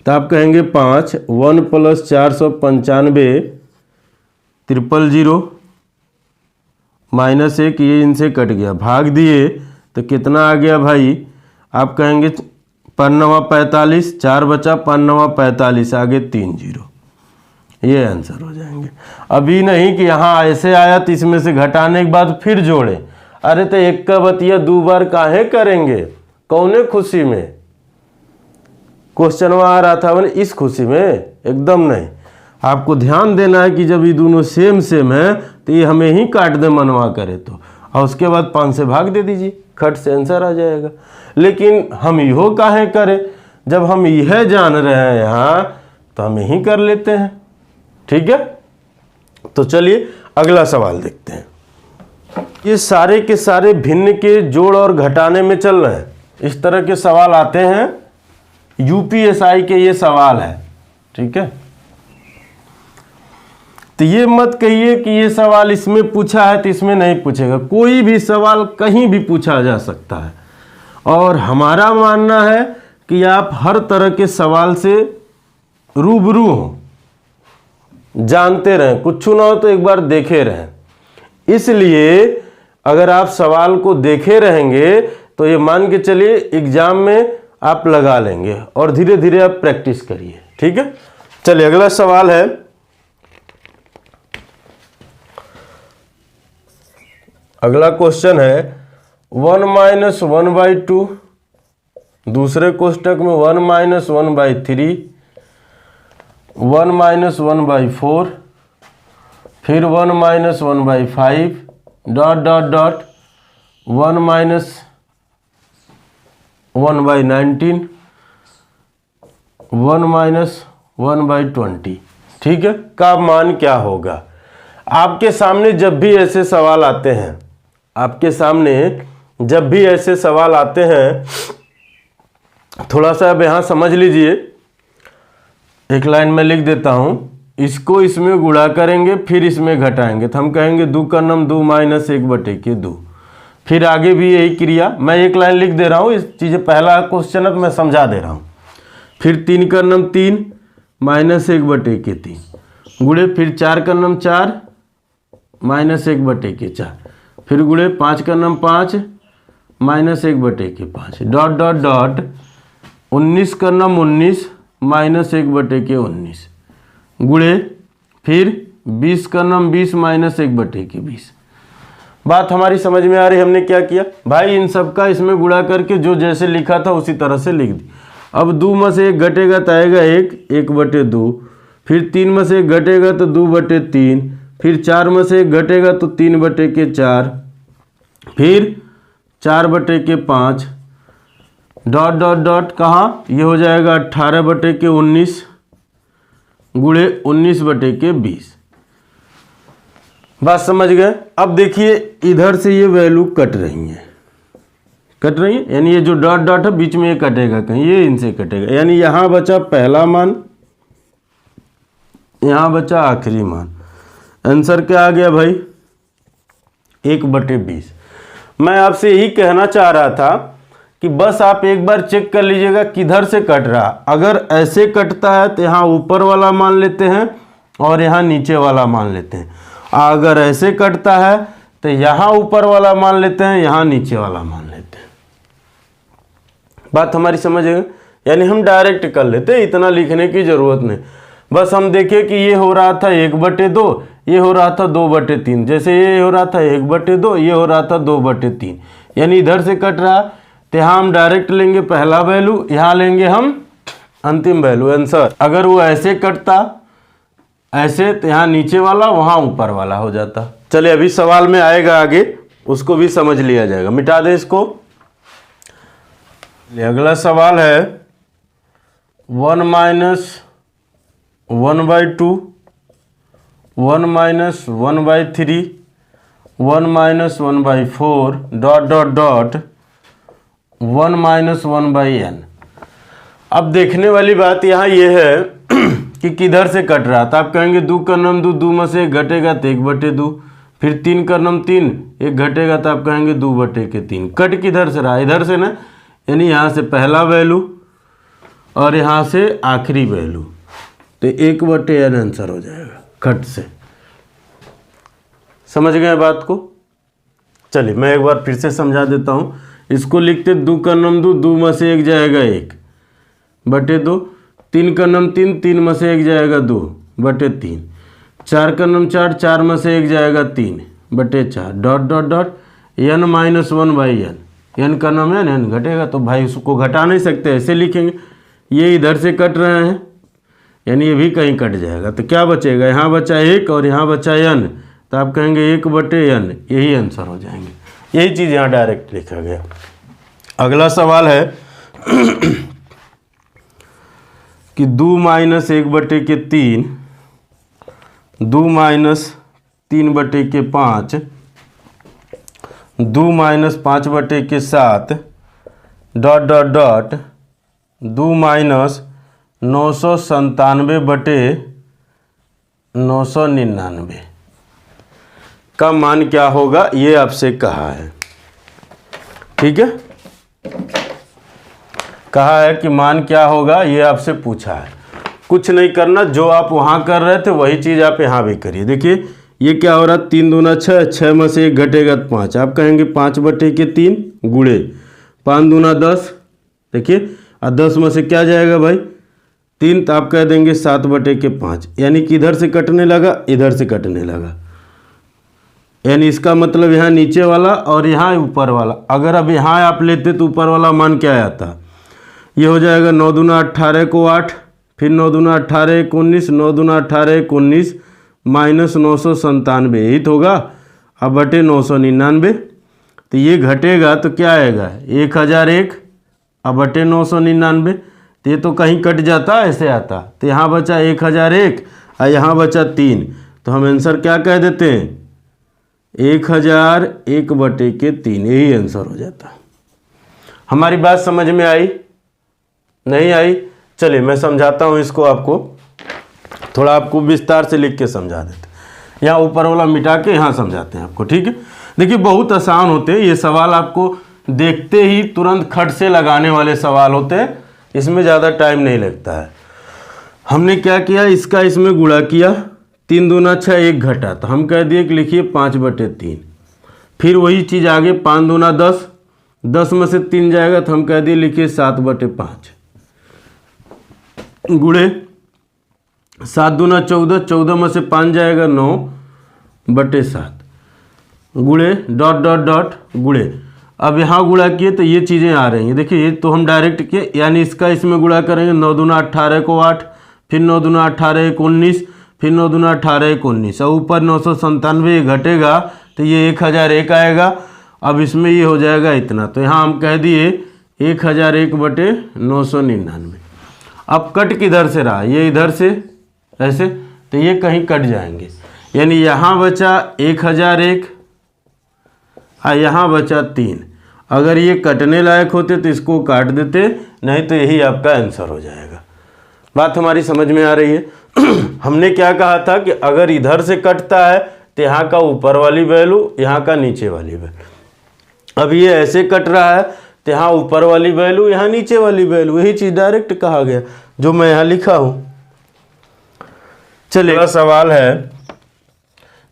तो आप कहेंगे 5 1 प्लस 495 000 माइनस 1, ये इनसे कट गया, भाग दिए तो कितना आ गया भाई, आप कहेंगे 5 9 45, 4 बचा, 5 9 45 आगे 3 0, ये आंसर हो जाएंगे। अभी नहीं कि यहाँ ऐसे आया तो इसमें से घटाने के बाद फिर जोड़े, अरे तो एक का बतिया 2 बार काहे करेंगे, कौने खुशी में क्वेश्चन आ रहा था मैंने, इस खुशी में एकदम नहीं। आपको ध्यान देना है कि जब ये दोनों सेम सेम है तो ये हमें ही काट दे मनवा करे तो, और उसके बाद 5 से भाग दे दीजिए, खट से आंसर आ जाएगा। लेकिन हम इहो काहे करें, जब हम यह जान रहे हैं यहाँ तो हम यही कर लेते हैं, ठीक है। तो चलिए अगला सवाल देखते हैं। ये सारे के सारे भिन्न के जोड़ और घटाने में चल रहे हैं, इस तरह के सवाल आते हैं, यूपीएसआई के ये सवाल है, ठीक है। तो ये मत कहिए कि ये सवाल इसमें पूछा है तो इसमें नहीं पूछेगा, कोई भी सवाल कहीं भी पूछा जा सकता है। और हमारा मानना है कि आप हर तरह के सवाल से रूबरू हो, जानते रहें, कुछ ना हो तो एक बार देखे रहें। इसलिए अगर आप सवाल को देखे रहेंगे तो ये मान के चलिए एग्जाम में आप लगा लेंगे, और धीरे धीरे आप प्रैक्टिस करिए, ठीक है। चलिए अगला सवाल है, अगला क्वेश्चन है 1 - 1/2, दूसरे कोष्टक में 1 - 1/3, 1 - 1/4, फिर 1 - 1/5 डॉट डॉट डॉट 1 - 1/19, 1 - 1/20, ठीक है। का मान क्या होगा। आपके सामने जब भी ऐसे सवाल आते हैं, आपके सामने जब भी ऐसे सवाल आते हैं, थोड़ा सा अब यहाँ समझ लीजिए, एक लाइन में लिख देता हूँ, इसको इसमें गुणा करेंगे फिर इसमें घटाएंगे, तो हम कहेंगे 2 का नम 2 माइनस 1/2, फिर आगे भी यही क्रिया। मैं एक लाइन लिख दे रहा हूँ, इस चीज़ें पहला क्वेश्चन है तो मैं समझा दे रहा हूँ। फिर 3 का नम 3 माइनस 1/3 गुणे, फिर 4 का नम 4 माइनस 1/4, फिर गुणे 5 का नम 5 माइनस 1/5 डॉट डॉट डॉट 19 का नम 19 माइनस 1/19 गुणे, फिर 20 का नम 20 माइनस 1/20, बात हमारी समझ में आ रही। हमने क्या किया भाई, इन सब का इसमें गुणा करके जो जैसे लिखा था उसी तरह से लिख दी। अब 2 में से 1 घटेगा तो आएगा 1/2, फिर 3 में से 1 घटेगा तो 2/3, फिर 4 में से 1 घटेगा तो 3/4, फिर 4/5, डॉट डॉट डॉट कहाँ, ये हो जाएगा 18/19 गुणे 19/20। बात समझ गए। अब देखिए इधर से ये वैल्यू कट रही है, यानी ये जो डॉट डॉट है बीच में ये कटेगा कहीं, ये इनसे कटेगा, यानी यहाँ बचा पहला मान, यहाँ बचा आखिरी मान। आंसर क्या आ गया भाई, 1/20। मैं आपसे यही कहना चाह रहा था कि बस आप एक बार चेक कर लीजिएगा किधर से कट रहा। अगर ऐसे कटता है तो यहाँ ऊपर वाला मान लेते हैं और यहाँ नीचे वाला मान लेते हैं। अगर ऐसे कटता है तो यहाँ ऊपर वाला मान लेते हैं, यहाँ नीचे वाला मान लेते हैं। बात हमारी समझ है, यानी हम डायरेक्ट कर लेते, इतना लिखने की जरूरत नहीं। बस हम देखें कि ये हो रहा था 1/2, ये हो रहा था 2/3, जैसे ये हो रहा था 1/2, ये हो रहा था 2/3, यानी इधर से कट रहा। तो यहाँ हम डायरेक्ट लेंगे पहला वैल्यू, यहाँ लेंगे हम अंतिम वैल्यू आंसर। अगर वो ऐसे कटता ऐसे तो यहाँ नीचे वाला वहाँ ऊपर वाला हो जाता। चलिए अभी सवाल में आएगा आगे, उसको भी समझ लिया जाएगा। मिटा दे इसको। अगला सवाल है 1 - 1/2, 1 - 1/3, 1 - 1/4, डॉट डॉट डॉट 1 - 1/n। अब देखने वाली बात यहाँ ये है कि किधर से कट रहा था। आप कहेंगे 2 का नम 2, 2 में से 1 घटेगा तो 1/2, फिर 3 का नम 3, 1 घटेगा तो आप कहेंगे 2/3। कट किधर से रहा, इधर से ना, यानी यहाँ से पहला वैल्यू और यहाँ से आखिरी वैल्यू, तो 1/n आंसर हो जाएगा कट से। समझ गए बात को। चलिए मैं एक बार फिर से समझा देता हूँ। इसको लिखते 2 का नम 2, 2 में से 1 जाएगा 1/2, 3 का नम 3, 3 में से 1 जाएगा 2/3, 4 का नम 4, 4 में से 1 जाएगा 3/4, dot dot dot n - 1/n। n का नम है, n घटेगा तो भाई उसको घटा नहीं सकते, ऐसे लिखेंगे। ये इधर से कट रहे हैं, यानी ये भी कहीं कट जाएगा, तो क्या बचेगा, यहाँ बचा 1 और यहाँ बचा n, तो आप कहेंगे 1/n, यही आंसर हो जाएंगे। यही चीज़ यहाँ डायरेक्ट लिखा गया। अगला सवाल है कि 2 - 1/3, 2 - 3/5, 2 - 5/7, डॉट डॉट डॉट 2 - 997/999 का मान क्या होगा, ये आपसे कहा है। ठीक है, कहा है कि मान क्या होगा, ये आपसे पूछा है। कुछ नहीं करना, जो आप वहाँ कर रहे थे वही चीज़ आप यहाँ भी करिए। देखिए ये क्या हो रहा है, 3 दूना 6, 6 में से 1 घटेगा तो 5, आप कहेंगे 5/3 गुणे 5 दूना 10। देखिए और 10 में से क्या जाएगा भाई 3, तो आप कह देंगे 7/5, यानी कि इधर से कटने लगा, इधर से कटने लगा, यानी इसका मतलब यहाँ नीचे वाला और यहाँ ऊपर वाला। अगर अब यहाँ आप लेते तो ऊपर वाला मान क्या आता, ये हो जाएगा 9 दूना 18 को 8, फिर 9 दूना 18 = 19, 9 दूना 18 = 19 माइनस 997, यही तो होगा, अब बटे 999। तो ये घटेगा तो क्या आएगा 1001 अब बटे 999, तो ये तो कहीं कट जाता, ऐसे आता, तो यहाँ बचा 1001 और यहाँ बचा 3, तो हम आंसर क्या कह देते हैं 1001/3, यही आंसर हो जाता। हमारी बात समझ में आई, नहीं आई? चलिए मैं समझाता हूँ इसको, आपको थोड़ा आपको विस्तार से लिख के समझा देते, यहाँ ऊपर वाला मिटा के यहाँ समझाते हैं आपको। ठीक है, देखिए बहुत आसान होते हैं ये सवाल, आपको देखते ही तुरंत खट से लगाने वाले सवाल होते हैं, इसमें ज़्यादा टाइम नहीं लगता है। हमने क्या किया, इसका इसमें गुणा किया, 3 दूना 6, 1 घटा, तो हम कह दिए कि लिखिए 5/3। फिर वही चीज़ आगे 5 दूना 10, 10 में से 3 जाएगा तो हम कह दिए लिखिए 7/5, गुणे 7 दूना 14, 14 में से 5 जाएगा 9/7, गुणे डॉट डॉट डॉट गुणे। अब यहाँ गुणा किए तो ये चीज़ें आ रही हैं, देखिए ये तो हम डायरेक्ट किए, यानी इसका इसमें गुणा करेंगे 9 दूना 18 को 8, फिर 9 दूना 18 को 19, फिर 9 दूना 18 को 19, और ऊपर 997 घटेगा तो ये 1001 आएगा। अब इसमें ये हो जाएगा इतना, तो यहाँ हम कह दिए 1001/999। अब कट किधर से रहा, ये इधर से ऐसे, तो ये कहीं कट जाएंगे, यानी यहाँ बचा 1001, यहाँ बचा 3। अगर ये कटने लायक होते तो इसको काट देते, नहीं तो यही आपका आंसर हो जाएगा। बात हमारी समझ में आ रही है। हमने क्या कहा था कि अगर इधर से कटता है तो यहाँ का ऊपर वाली वैल्यू, यहाँ का नीचे वाली वैल्यू। अब ये ऐसे कट रहा है तो यहाँ ऊपर वाली वैल्यू, यहाँ नीचे वाली वैल्यू, यही चीज़ डायरेक्ट कहा गया जो मैं यहाँ लिखा हूँ। चलिए, सवाल है,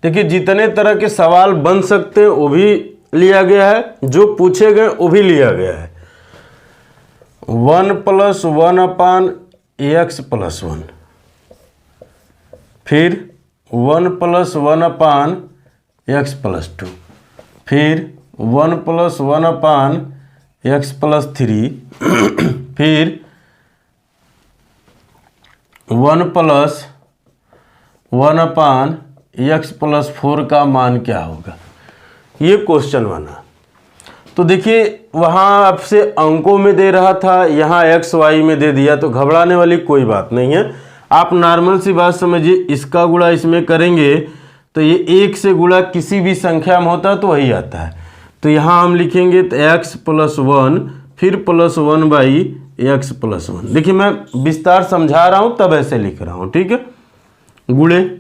देखिए जितने तरह के सवाल बन सकते हैं वो भी लिया गया है, जो पूछे गए वो भी लिया गया है। 1 + 1/x + 1, फिर 1 + 1/x + 2, फिर 1 + 1/x + 3, फिर 1 + 1/x + 4 का मान क्या होगा, ये क्वेश्चन बना। तो देखिए वहाँ आपसे अंकों में दे रहा था, यहाँ x y में दे दिया, तो घबराने वाली कोई बात नहीं है। आप नॉर्मल सी बात समझिए, इसका गुणा इसमें करेंगे तो ये 1 से गुणा किसी भी संख्या में होता है तो वही आता है। तो यहाँ हम लिखेंगे तो x + 1, फिर +1/x + 1। देखिए मैं विस्तार समझा रहा हूँ तब ऐसे लिख रहा हूँ, ठीक है। गुणे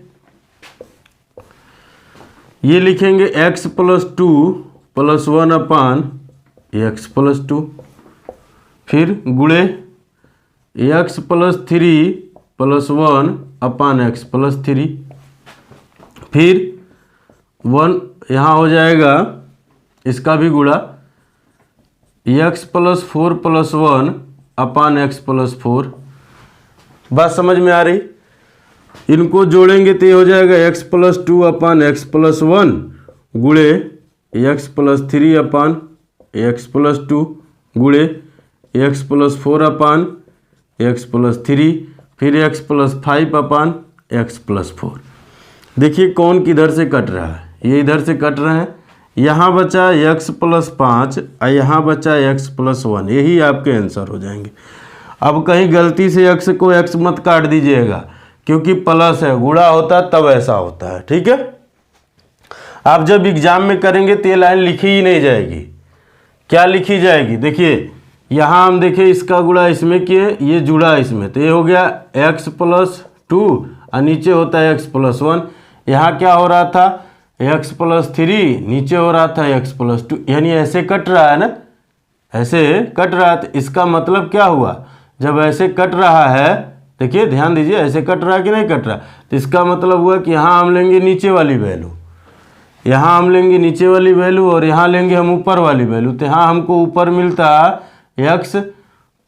ये लिखेंगे x + 2 + 1/x + 2, फिर गुणे x + 3 + 1/x + 3, फिर 1 यहाँ हो जाएगा इसका भी गुणा x + 4 + 1/x + 4। बात समझ में आ रही, इनको जोड़ेंगे तो ये हो जाएगा x + 2/x + 1 गुणे x + 3/x + 2 गुणे x + 4/x + 3, फिर x + 5/x + 4। देखिए कौन किधर से कट रहा है, ये इधर से कट रहे हैं। यहाँ बचा x + 5 और यहाँ बचा x + 1, यही आपके आंसर हो जाएंगे। अब कहीं गलती से x को x मत काट दीजिएगा, क्योंकि प्लस है, गुणा होता है तब ऐसा होता है, ठीक है। आप जब एग्जाम में करेंगे तो ये लाइन लिखी ही नहीं जाएगी। क्या लिखी जाएगी, देखिए यहाँ हम देखें इसका गुणा इसमें किए, ये जुड़ा इसमें, तो ये हो गया x + 2 और नीचे होता है x + 1। यहाँ क्या हो रहा था, x + 3, नीचे हो रहा था x + 2, यानी ऐसे कट रहा है ना, ऐसे कट रहा है। तो इसका मतलब क्या हुआ, जब ऐसे कट रहा है, देखिए ध्यान दीजिए, ऐसे कट रहा है कि नहीं कट रहा, तो इसका मतलब हुआ कि यहाँ हम लेंगे नीचे वाली वैल्यू, यहाँ हम लेंगे नीचे वाली वैल्यू, और यहाँ लेंगे हम ऊपर वाली वैल्यू। तो यहाँ हमको ऊपर मिलता x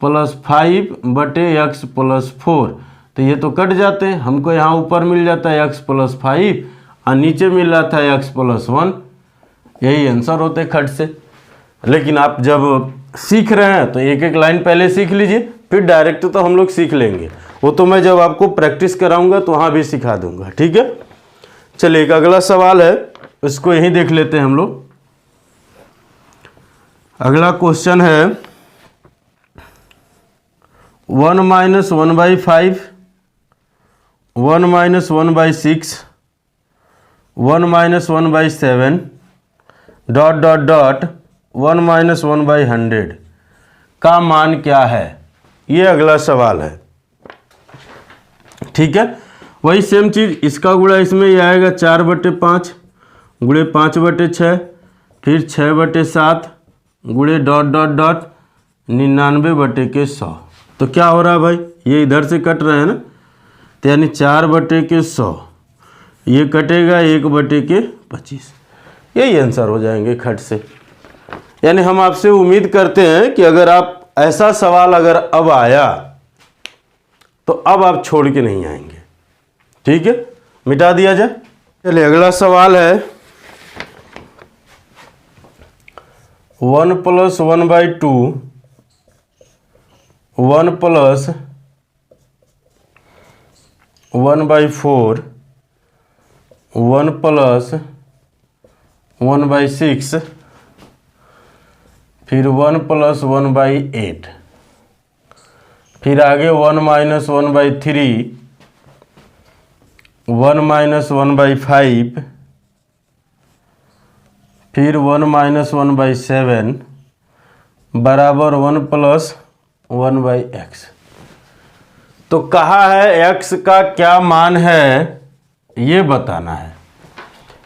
+ 5/x + 4, तो ये तो कट जाते हैं, हमको यहाँ ऊपर मिल जाता है x + 5 और नीचे मिल रहा था x + 1। यही आंसर होते खट से। लेकिन आप जब सीख रहे हैं तो एक एक लाइन पहले सीख लीजिए, फिर डायरेक्ट तो हम लोग सीख लेंगे, वो तो मैं जब आपको प्रैक्टिस कराऊंगा तो वहाँ भी सिखा दूंगा, ठीक है। चलिए एक अगला सवाल है, उसको यहीं देख लेते हैं हम लोग। अगला क्वेश्चन है 1 - 1/5, 1 - 1/6, 1 - 1/7 डॉट डॉट डॉट 1 - 1/100 का मान क्या है, ये अगला सवाल है, ठीक है। वही सेम चीज़, इसका गुणा इसमें ये आएगा 4/5 गुणे 5/6, फिर 6/7 गुणे डॉट डॉट डॉट 99/100। तो क्या हो रहा है भाई, ये इधर से कट रहे हैं ना, तो यानी 4/100, ये कटेगा 1/25, यही आंसर हो जाएंगे खट से। यानी हम आपसे उम्मीद करते हैं कि अगर आप ऐसा सवाल अगर अब आया तो अब आप छोड़ के नहीं आएंगे, ठीक है, मिटा दिया जाए। चलिए अगला सवाल है 1 + 1/2 1 + 1/4 1 + 1/6 फिर 1 + 1/8 फिर आगे 1 - 1/3 1 - 1/5 फिर 1 - 1/7 बराबर 1 + 1/x। तो कहा है x का क्या मान है ये बताना है।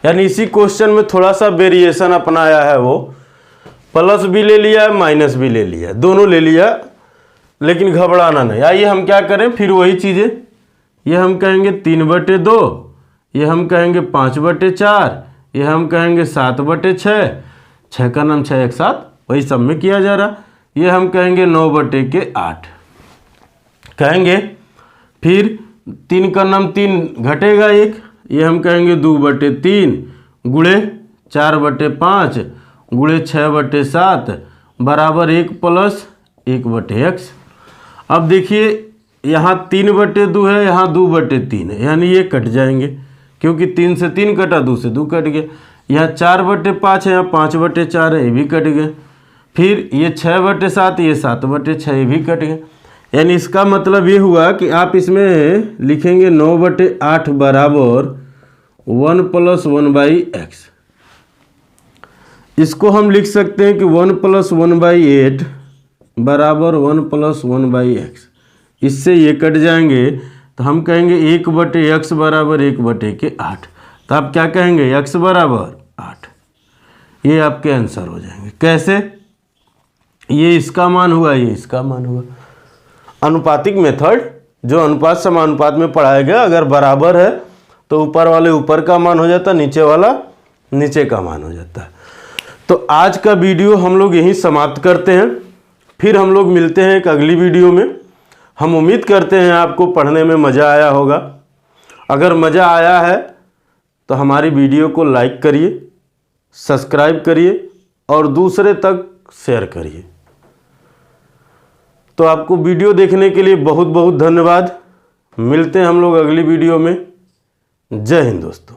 यानी इसी क्वेश्चन में थोड़ा सा वेरिएशन अपनाया है, वो प्लस भी ले लिया माइनस भी ले लिया, दोनों ले लिया, लेकिन घबराना नहीं। आइए हम क्या करें, फिर वही चीज़ें, ये हम कहेंगे 3/2, ये हम कहेंगे 5/4, ये हम कहेंगे 7/6, 6 का नाम 6 एक साथ वही सब में किया जा रहा, ये हम कहेंगे 9/8 कहेंगे। फिर 3 का नाम 3 घटेगा 1, ये हम कहेंगे 2/3 गुणे 4/5 गुणे 6/7 बराबर 1 + 1/x। अब देखिए यहाँ 3/2 है, यहाँ 2/3 है, यानी ये कट जाएंगे क्योंकि 3 से 3 कटा, 2 से 2 कट गया। यहाँ 4/5 है, यहाँ 5/4 है, ये भी कट गए। फिर ये 6/7, ये 7/6, ये भी कट गए। यानी इसका मतलब ये हुआ कि आप इसमें लिखेंगे 9/8 बराबर 1 + 1/x। इसको हम लिख सकते हैं कि 1 + 1/8 बराबर 1 + 1/x। इससे ये कट जाएंगे तो हम कहेंगे 1/x बराबर 1/8। तो आप क्या कहेंगे, x बराबर 8। ये आपके आंसर हो जाएंगे। कैसे, ये इसका मान हुआ, ये इसका मान हुआ। अनुपातिक मेथड जो अनुपात समानुपात में पढ़ाया गया, अगर बराबर है तो ऊपर वाले ऊपर का मान हो जाता, नीचे वाला नीचे का मान हो जाता है। तो आज का वीडियो हम लोग यहीं समाप्त करते हैं, फिर हम लोग मिलते हैं एक अगली वीडियो में। हम उम्मीद करते हैं आपको पढ़ने में मज़ा आया होगा। अगर मज़ा आया है तो हमारी वीडियो को लाइक करिए, सब्सक्राइब करिए और दूसरे तक शेयर करिए। तो आपको वीडियो देखने के लिए बहुत बहुत धन्यवाद। मिलते हैं हम लोग अगली वीडियो में। जय हिंद दोस्तों।